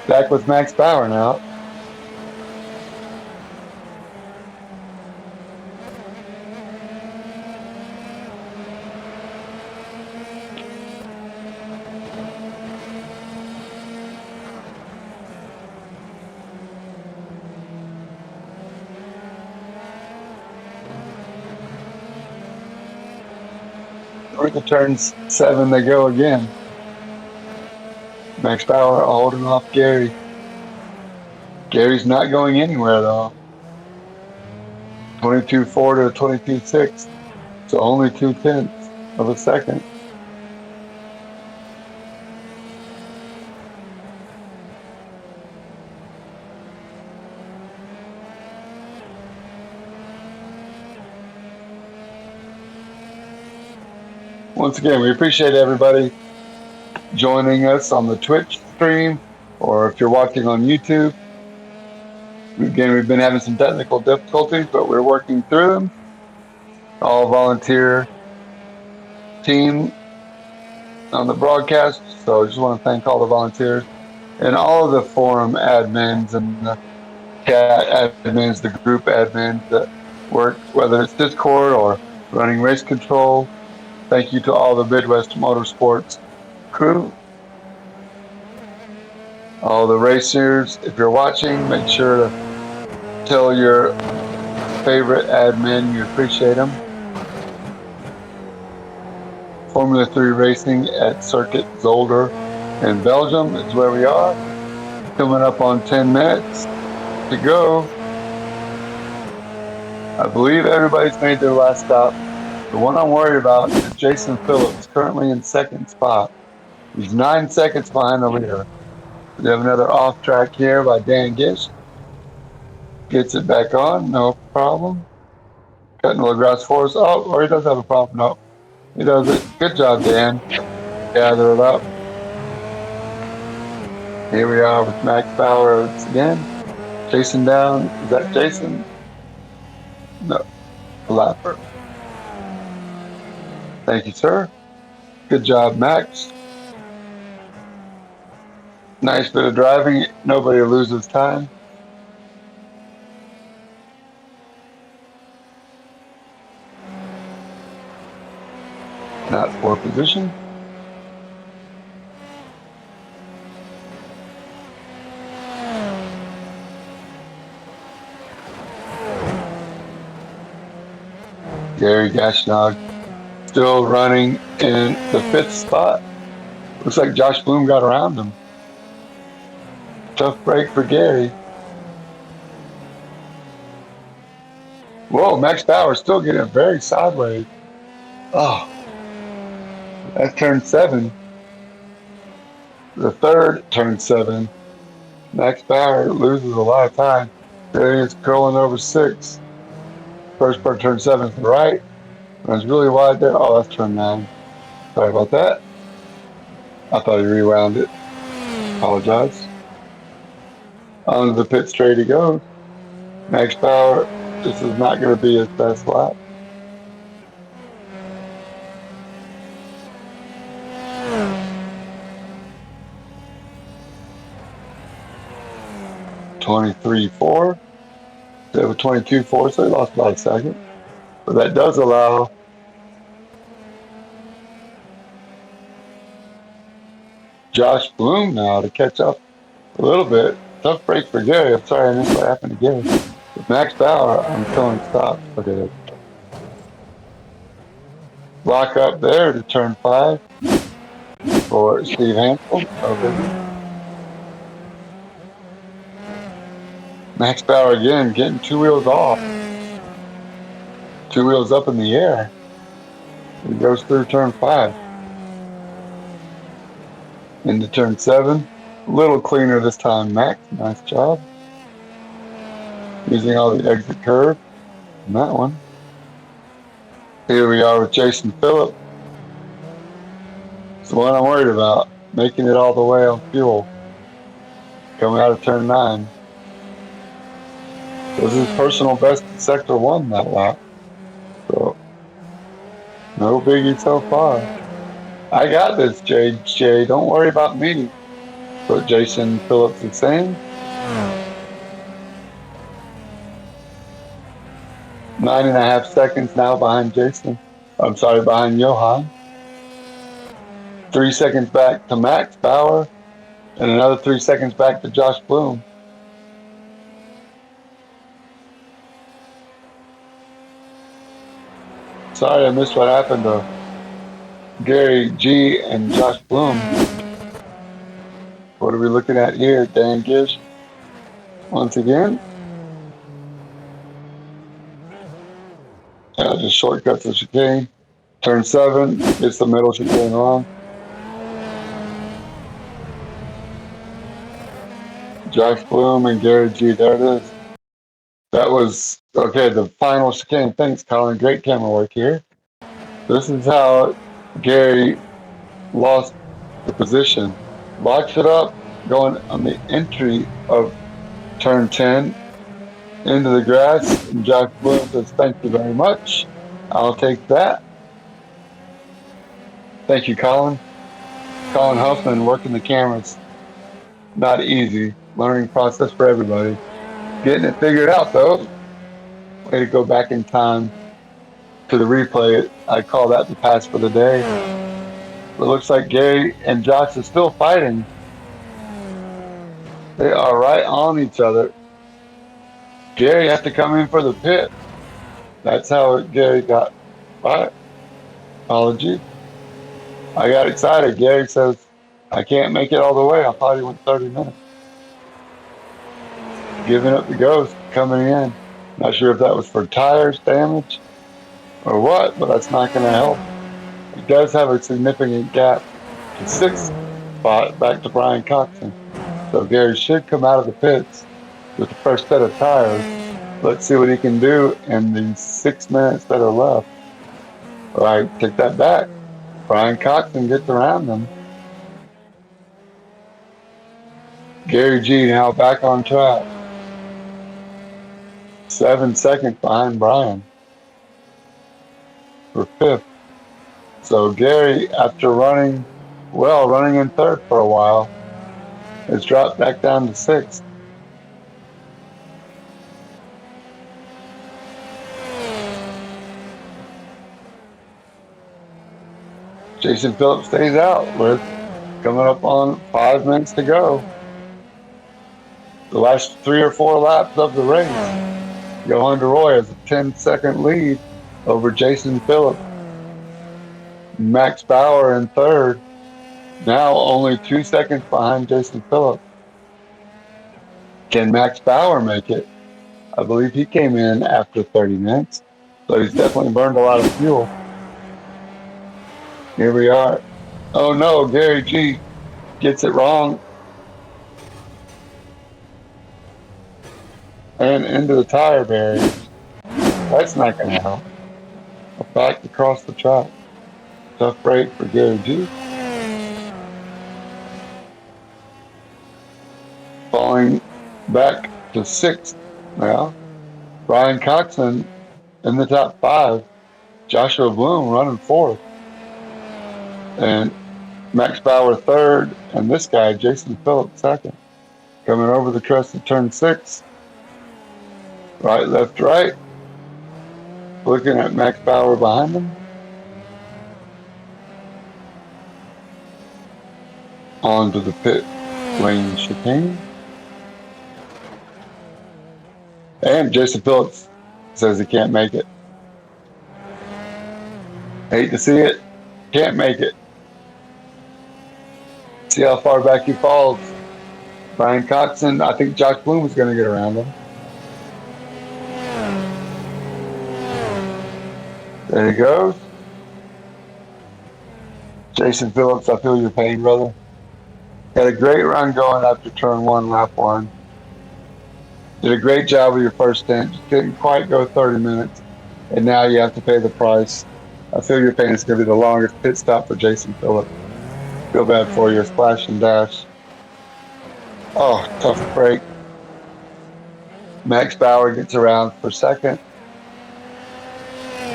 Back with Max Bauer now. We're to turn 7, they go again. Max Bauer holding off Gary. Gary's not going anywhere though. 22.4 to 22.6. So only 0.2 of a second. Once again, we appreciate everybody joining us on the Twitch stream, or if you're watching on YouTube. Again, we've been having some technical difficulties, but we're working through them. All volunteer team on the broadcast, so I just want to thank all the volunteers and all of the forum admins and the chat admins, the group admins that work, whether it's Discord or running race control. Thank you to all the Midwest Motorsports crew. All the racers, if you're watching, make sure to tell your favorite admin you appreciate them. Formula 3 racing at Circuit Zolder in Belgium is where we are. Coming up on 10 minutes to go. I believe everybody's made their last stop. The one I'm worried about is Jason Phillips, currently in second spot. He's 9 seconds behind the leader. We have another off track here by Dan Gish. Gets it back on, no problem. Cutting LaGrasse Force. Oh, or he does have a problem. No, he does it. Good job, Dan. Gather it up. Here we are with Max Bauer once again. Chasing down. Is that Jason? No, Lapper. Thank you, sir. Good job, Max. Nice bit of driving. Nobody loses time. Not for position. Gary Gashnog still running in the 5th spot. Looks like Josh Bloom got around him. Tough break for Gary. Whoa, Max Bauer still getting very sideways. Oh, that's turn 7. The third turn 7. Max Bauer loses a lot of time. There he is curling over 6. First part turn 7 to the right. Runs really wide there. Oh, that's turn 9. Sorry about that. I thought he rewound it. Apologize. On to the pit straight he goes. Max Bauer, this is not going to be his best lap. .23.4. They have a 22.4, so he lost about a second. But that does allow Josh Bloom now to catch up a little bit. Tough break for Gary. I'm sorry I missed what happened to Gary. With Max Bauer, I'm telling stop. Look at it. Lock up there to turn 5. for Steve Hansel. No biggie. Max Bauer again, getting two wheels off. Two wheels up in the air. He goes through turn 5. Into turn 7. A little cleaner this time, Max. Nice job. Using all the exit curve in that one. Here we are with Jason Phillip. It's the one I'm worried about. Making it all the way on fuel. Coming out of turn 9. This is personal best in sector 1 that lap. So, no biggie so far. I got this, JJ. Don't worry about me. What Jason Phillips is saying. 9.5 seconds now behind Jason. I'm sorry, behind Johan. 3 seconds back to Max Bauer. And another 3 seconds back to Josh Bloom. Sorry, I missed what happened to Gary G and Josh Bloom. What are we looking at here, Dan Gish? Once again. Just shortcuts the chicane. Turn 7, gets the middle chicane wrong. Josh Bloom and Gary G, there it is. That was, okay, the final chicane. Thanks, Colin. Great camera work here. This is how Gary lost the position. Locks it up, going on the entry of turn 10 into the grass. And Josh Bloom says, thank you very much. I'll take that. Thank you, Colin. Colin Huffman working the cameras. Not easy. Learning process for everybody. Getting it figured out, though. Way to go back in time to the replay. I call that the pass for the day. It looks like Gary and Josh are still fighting. They are right on each other. Gary has to come in for the pit. That's how Gary got fired. Apology. I got excited. Gary says, I can't make it all the way. I thought he went 30 minutes. Giving up the ghost, coming in. Not sure if that was for tires damage or what, but that's not going to help. He does have a significant gap to 6th spot back to Brian Coxon. So Gary should come out of the pits with the first set of tires. Let's see what he can do in the 6 minutes that are left. All right, take that back. Brian Coxon gets around them. Gary G now back on track. 7 seconds behind Brian for 5th. So Gary, after running in 3rd for a while, has dropped back down to 6th. Jason Phillips stays out with coming up on 5 minutes to go. The last 3 or 4 laps of the race. Johan DeRoy has a 10-second lead over Jason Phillips. Max Bauer in 3rd. Now only 2 seconds behind Jason Phillips. Can Max Bauer make it? I believe he came in after 30 minutes. So he's definitely burned a lot of fuel. Here we are. Oh no, Gary G gets it wrong. And into the tire barrier. That's not going to help. Back across the track. Tough break for Gary G. Falling back to 6th now. Brian Coxon in the top 5. Joshua Bloom running 4th. And Max Bauer 3rd. And this guy, Jason Phillips, 2nd. Coming over the crest of turn 6. Right, left, right. Looking at Max Bauer behind him. Onto the pit lane chicane. And Jason Phillips says he can't make it. Hate to see it. Can't make it. See how far back he falls. Brian Coxon, I think Josh Bloom was going to get around him. There he goes. Jason Phillips, I feel your pain, brother. Had a great run going after turn one, lap one. Did a great job with your first stint. Just didn't quite go 30 minutes. And now you have to pay the price. I feel your pain. It's going to be the longest pit stop for Jason Phillips. Feel bad for you. Splash and dash. Oh, tough break. Max Bauer gets around for second.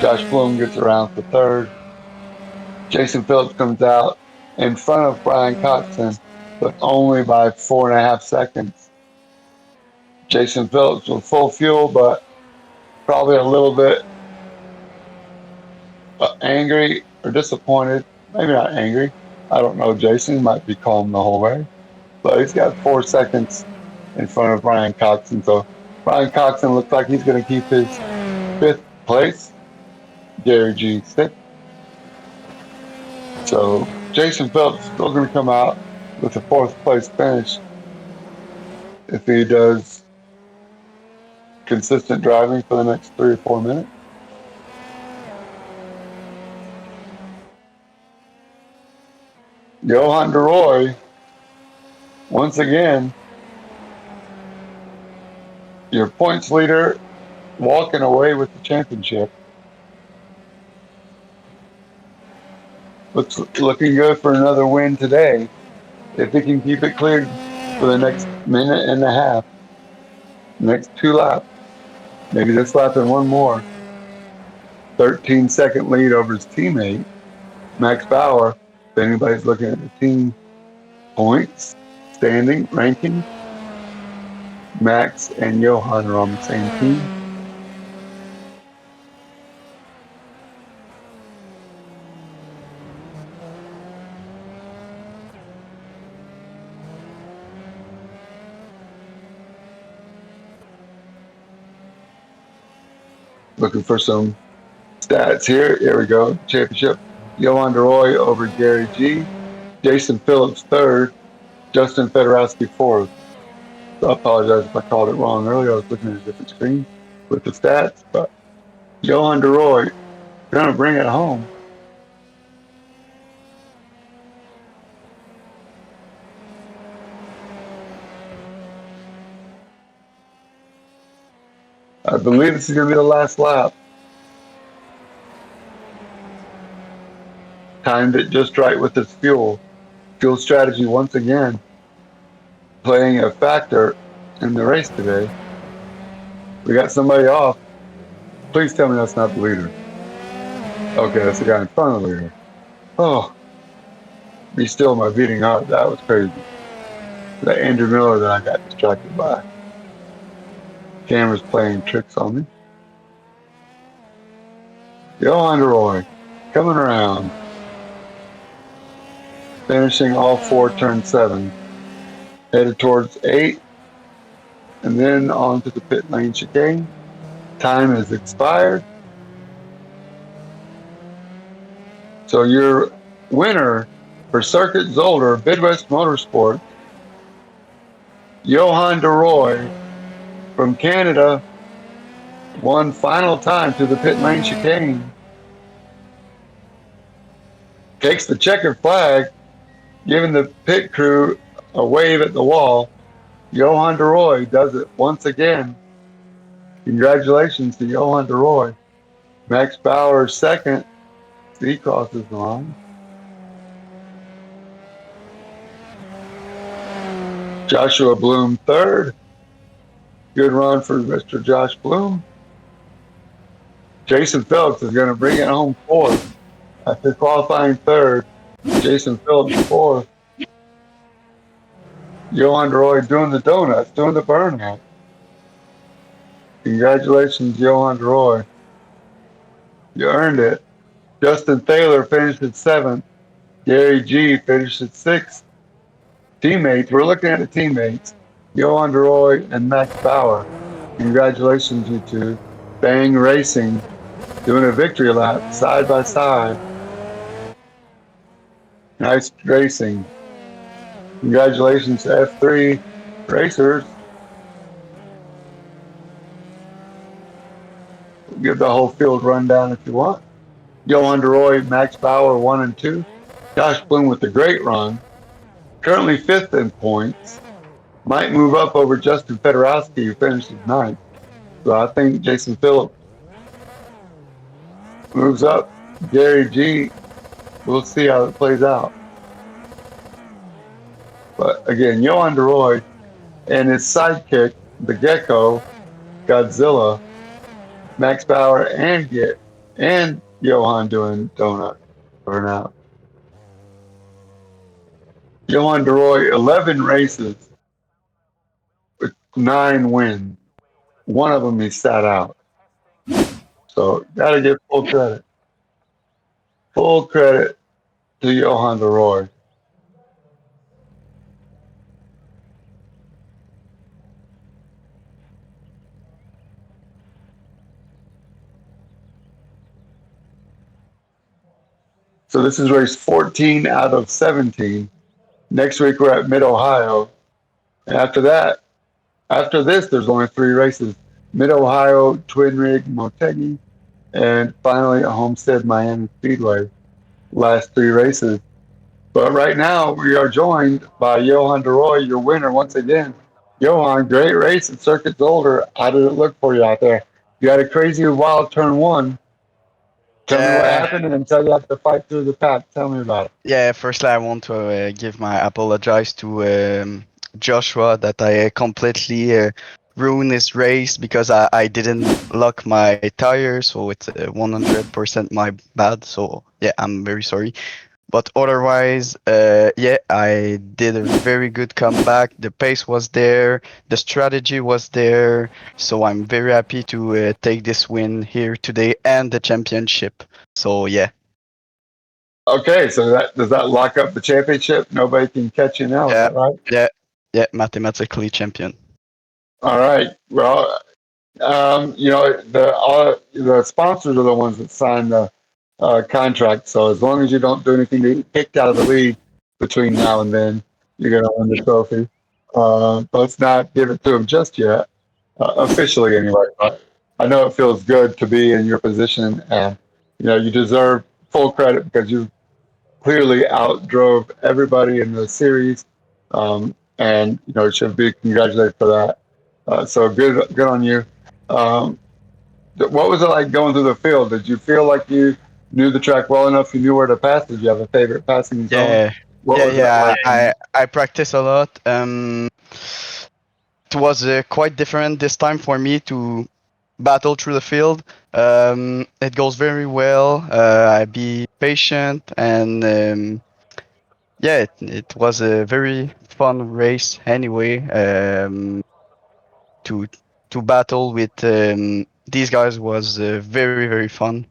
Josh Bloom gets around for third. Jason Phillips comes out in front of Brian Coxon, but only by 4.5 seconds. Jason Phillips with full fuel, but probably a little bit angry or disappointed. Maybe not angry. I don't know. Jason might be calm the whole way, but he's got 4 seconds in front of Brian Coxon. So Brian Coxon looks like he's going to keep his 5th place. Gary G 6th. So Jason Phelps still going to come out with a 4th place finish if he does consistent driving for the next 3 or 4 minutes. Johan DeRoy, once again, your points leader, walking away with the championship. Looking good for another win today. If he can keep it cleared for the next minute and a half, next 2 laps, maybe this lap and one more. 13-second lead over his teammate, Max Bauer. If anybody's looking at the team points, standing, ranking, Max and Johan are on the same team. Looking for some stats here. Here we go. Championship. Johan DeRoy over Gary G. Jason Phillips 3rd. Justin Fedorowski 4th. So I apologize if I called it wrong earlier. I was looking at a different screen with the stats. But Johan DeRoy going to bring it home. I believe this is going to be the last lap. Timed it just right with his fuel. Fuel strategy once again playing a factor in the race today. We got somebody off. Please tell me that's not the leader. Okay, that's the guy in front of the leader. Oh, be still my beating heart. That was crazy. That Andrew Miller that I got distracted by. Camera's playing tricks on me. Johan DeRoy coming around. Finishing all 4 turn 7. Headed towards 8. And then on to the pit lane chicane. Time has expired. So your winner for Circuit Zolder, Midwest Motorsports, Johan DeRoy from Canada, won final time to the pit lane chicane. Takes the checkered flag, giving the pit crew a wave at the wall. Johan DeRoy does it once again. Congratulations to Johan DeRoy. Max Bauer 2nd. He crosses the line. Joshua Bloom 3rd. Good run for Mr. Josh Bloom. Jason Phillips is going to bring it home 4th. After qualifying 3rd, Jason Phillips 4th. Johan DeRoy doing the donuts, doing the burnout. Congratulations, Johan DeRoy. You earned it. Justin Thaler finished at 7th. Gary G finished at 6th. Teammates, we're looking at the teammates. Johan DeRoy and Max Bauer. Congratulations, you two. Bang Racing, doing a victory lap side by side. Nice racing. Congratulations to F3 racers. We'll give the whole field rundown if you want. Johan DeRoy, Max Bauer, 1 and 2. Josh Bloom with a great run. Currently fifth in points. Might move up over Justin Fedorowski, who finishes ninth. So I think Jason Phillips moves up. Gary G, we'll see how it plays out. But again, Johan DeRoy and his sidekick, the Gecko, Godzilla, Max Bauer, and Johan doing donut burnout. Johan DeRoy, 11 races with 9 wins. One of them he sat out. So got to give full credit. Full credit to Johan DeRoy. So this is race 14 out of 17. Next week we're at Mid Ohio. And after this, there's only 3 races. Mid Ohio, Twin Rig, Motegi, and finally a Homestead Miami Speedway. Last 3 races. But right now we are joined by Johan DeRoy, your winner once again. Johan, great race at Circuit Zolder. How did it look for you out there? You had a crazy wild turn 1. Tell me what Yeah, happened and then tell you have to fight through the pack. Tell me about it. yeah. Firstly, I want to give my apologize to Joshua that I completely ruined his race because I didn't lock my tires, so it's 100% my bad. So yeah, I'm very sorry. But otherwise, yeah, I did a very good comeback. The pace was there, the strategy was there, so I'm very happy to take this win here today and the championship. So yeah. Okay, so that does that lock up the championship? Nobody can catch you now, is Yeah, that right? yeah, yeah, mathematically champion. All right. Well, the sponsors are the ones that sign the contract. So as long as you don't do anything to get kicked out of the league between now and then, you're going to win the trophy. Let's not give it to them just yet, officially anyway. But I know it feels good to be in your position, and you deserve full credit because you clearly outdrove everybody in the series, and should be congratulated for that. So good on you. Um, what was it like going through the field? Did you feel like you knew the track well enough? You knew where to pass? Did you have a favorite passing zone? Yeah, What yeah, was that yeah. like? I practice a lot. It was quite different this time for me to battle through the field. It goes very well. I be patient and yeah, it was a very fun race anyway. To to battle with these guys was very fun.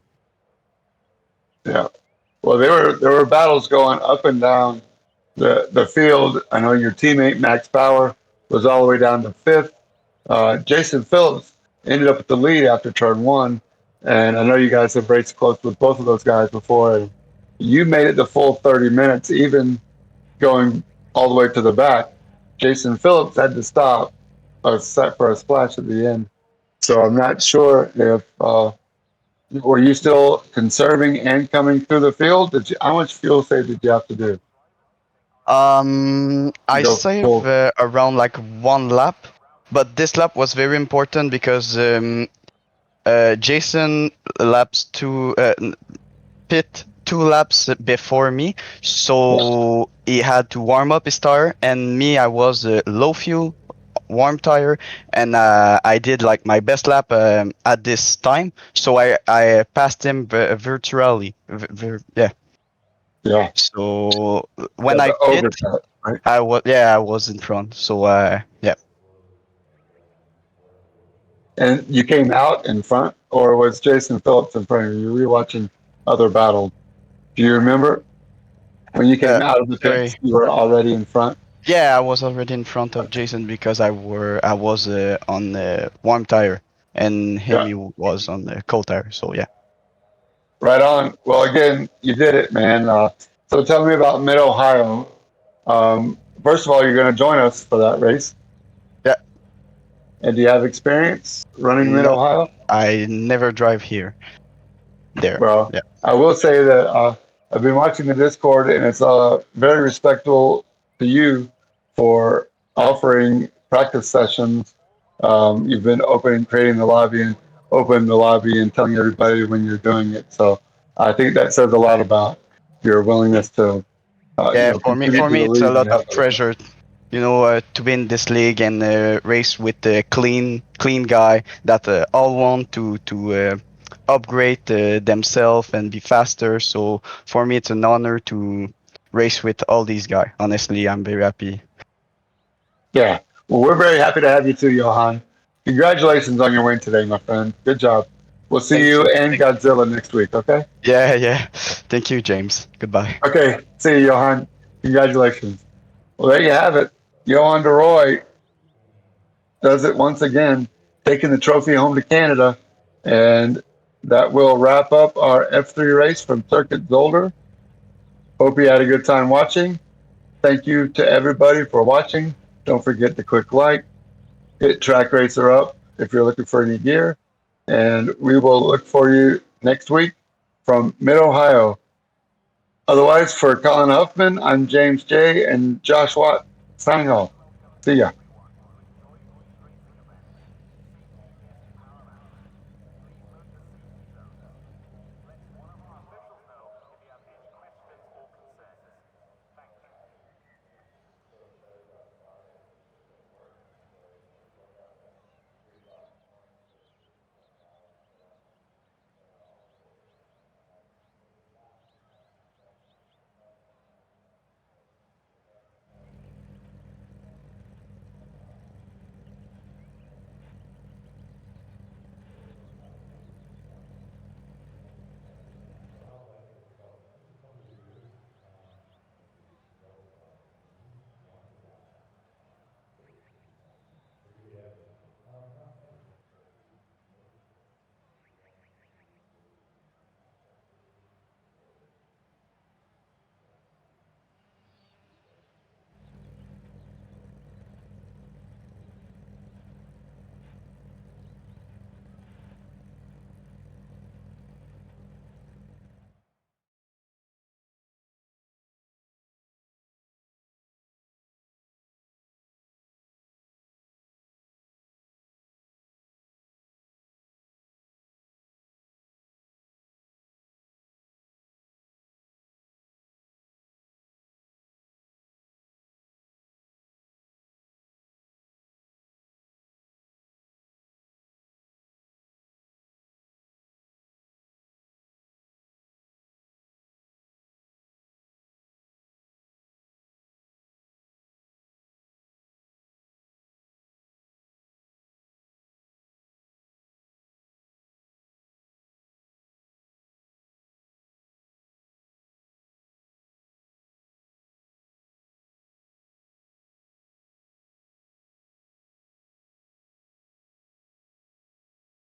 Yeah. Well, there were battles going up and down the field. I know your teammate Max Bauer was all the way down to fifth. Jason Phillips ended up at the lead after turn 1, and I know you guys have raced close with both of those guys before. And you made it the full 30 minutes, even going all the way to the back. Jason Phillips had to stop set for a splash at the end. So I'm not sure if were you still conserving and coming through the field. How much fuel save did you have to do? I Go save full. around like 1 lap, but this lap was very important because Jason laps pit 2 laps before me, Yeah, so he had to warm up his tire, and me, I was low fuel, warm tire, and I did like my best lap at this time, so I passed him virtually. Yeah. yeah, So yeah. when I The pit, overcut, right? I was in front. So yeah. And you came out in front, or was Jason Phillips in front of you? You were watching other battles. Do you remember when you came Uh, out of the Sorry. pits? You were already in front. Yeah, I was already in front of Jason because I was on the warm tire, and him Yeah, he was on the cold tire. So yeah. right on. Well, again, you did it, man. So tell me about Mid Ohio. first of all, you're going to join us for that race. Yeah. And do you have experience running Mid No, Ohio? I never drive here. There. Well, Yeah. I will say that I've been watching the Discord, and it's very respectful to you for offering practice sessions. You've been opening, creating the lobby, and opening the lobby, and telling everybody when you're doing it. So I think that says a lot about your willingness to, Yeah, contribute for to me, the it's a league and lot help of everybody. pressure, to win this league and race with a clean guy that all want to upgrade themselves and be faster. So for me, it's an honor to race with all these guys. Honestly, I'm very happy. Yeah. Well, we're very happy to have you too, Johan. Congratulations on your win today, my friend. Good job. We'll see Thank you you. and Godzilla next week, okay? Yeah, yeah. Thank you, James. Goodbye. Okay. See you, Johan. Congratulations. Well, there you have it. Johan DeRoy does it once again, taking the trophy home to Canada. And that will wrap up our F3 race from Circuit Zolder. Hope you had a good time watching. Thank you to everybody for watching. Don't forget to click like, hit Track Racer up if you're looking for any gear. And we will look for you next week from Mid Ohio. Otherwise, for Colin Huffman, I'm James J. and Josh Watt signing off. See ya.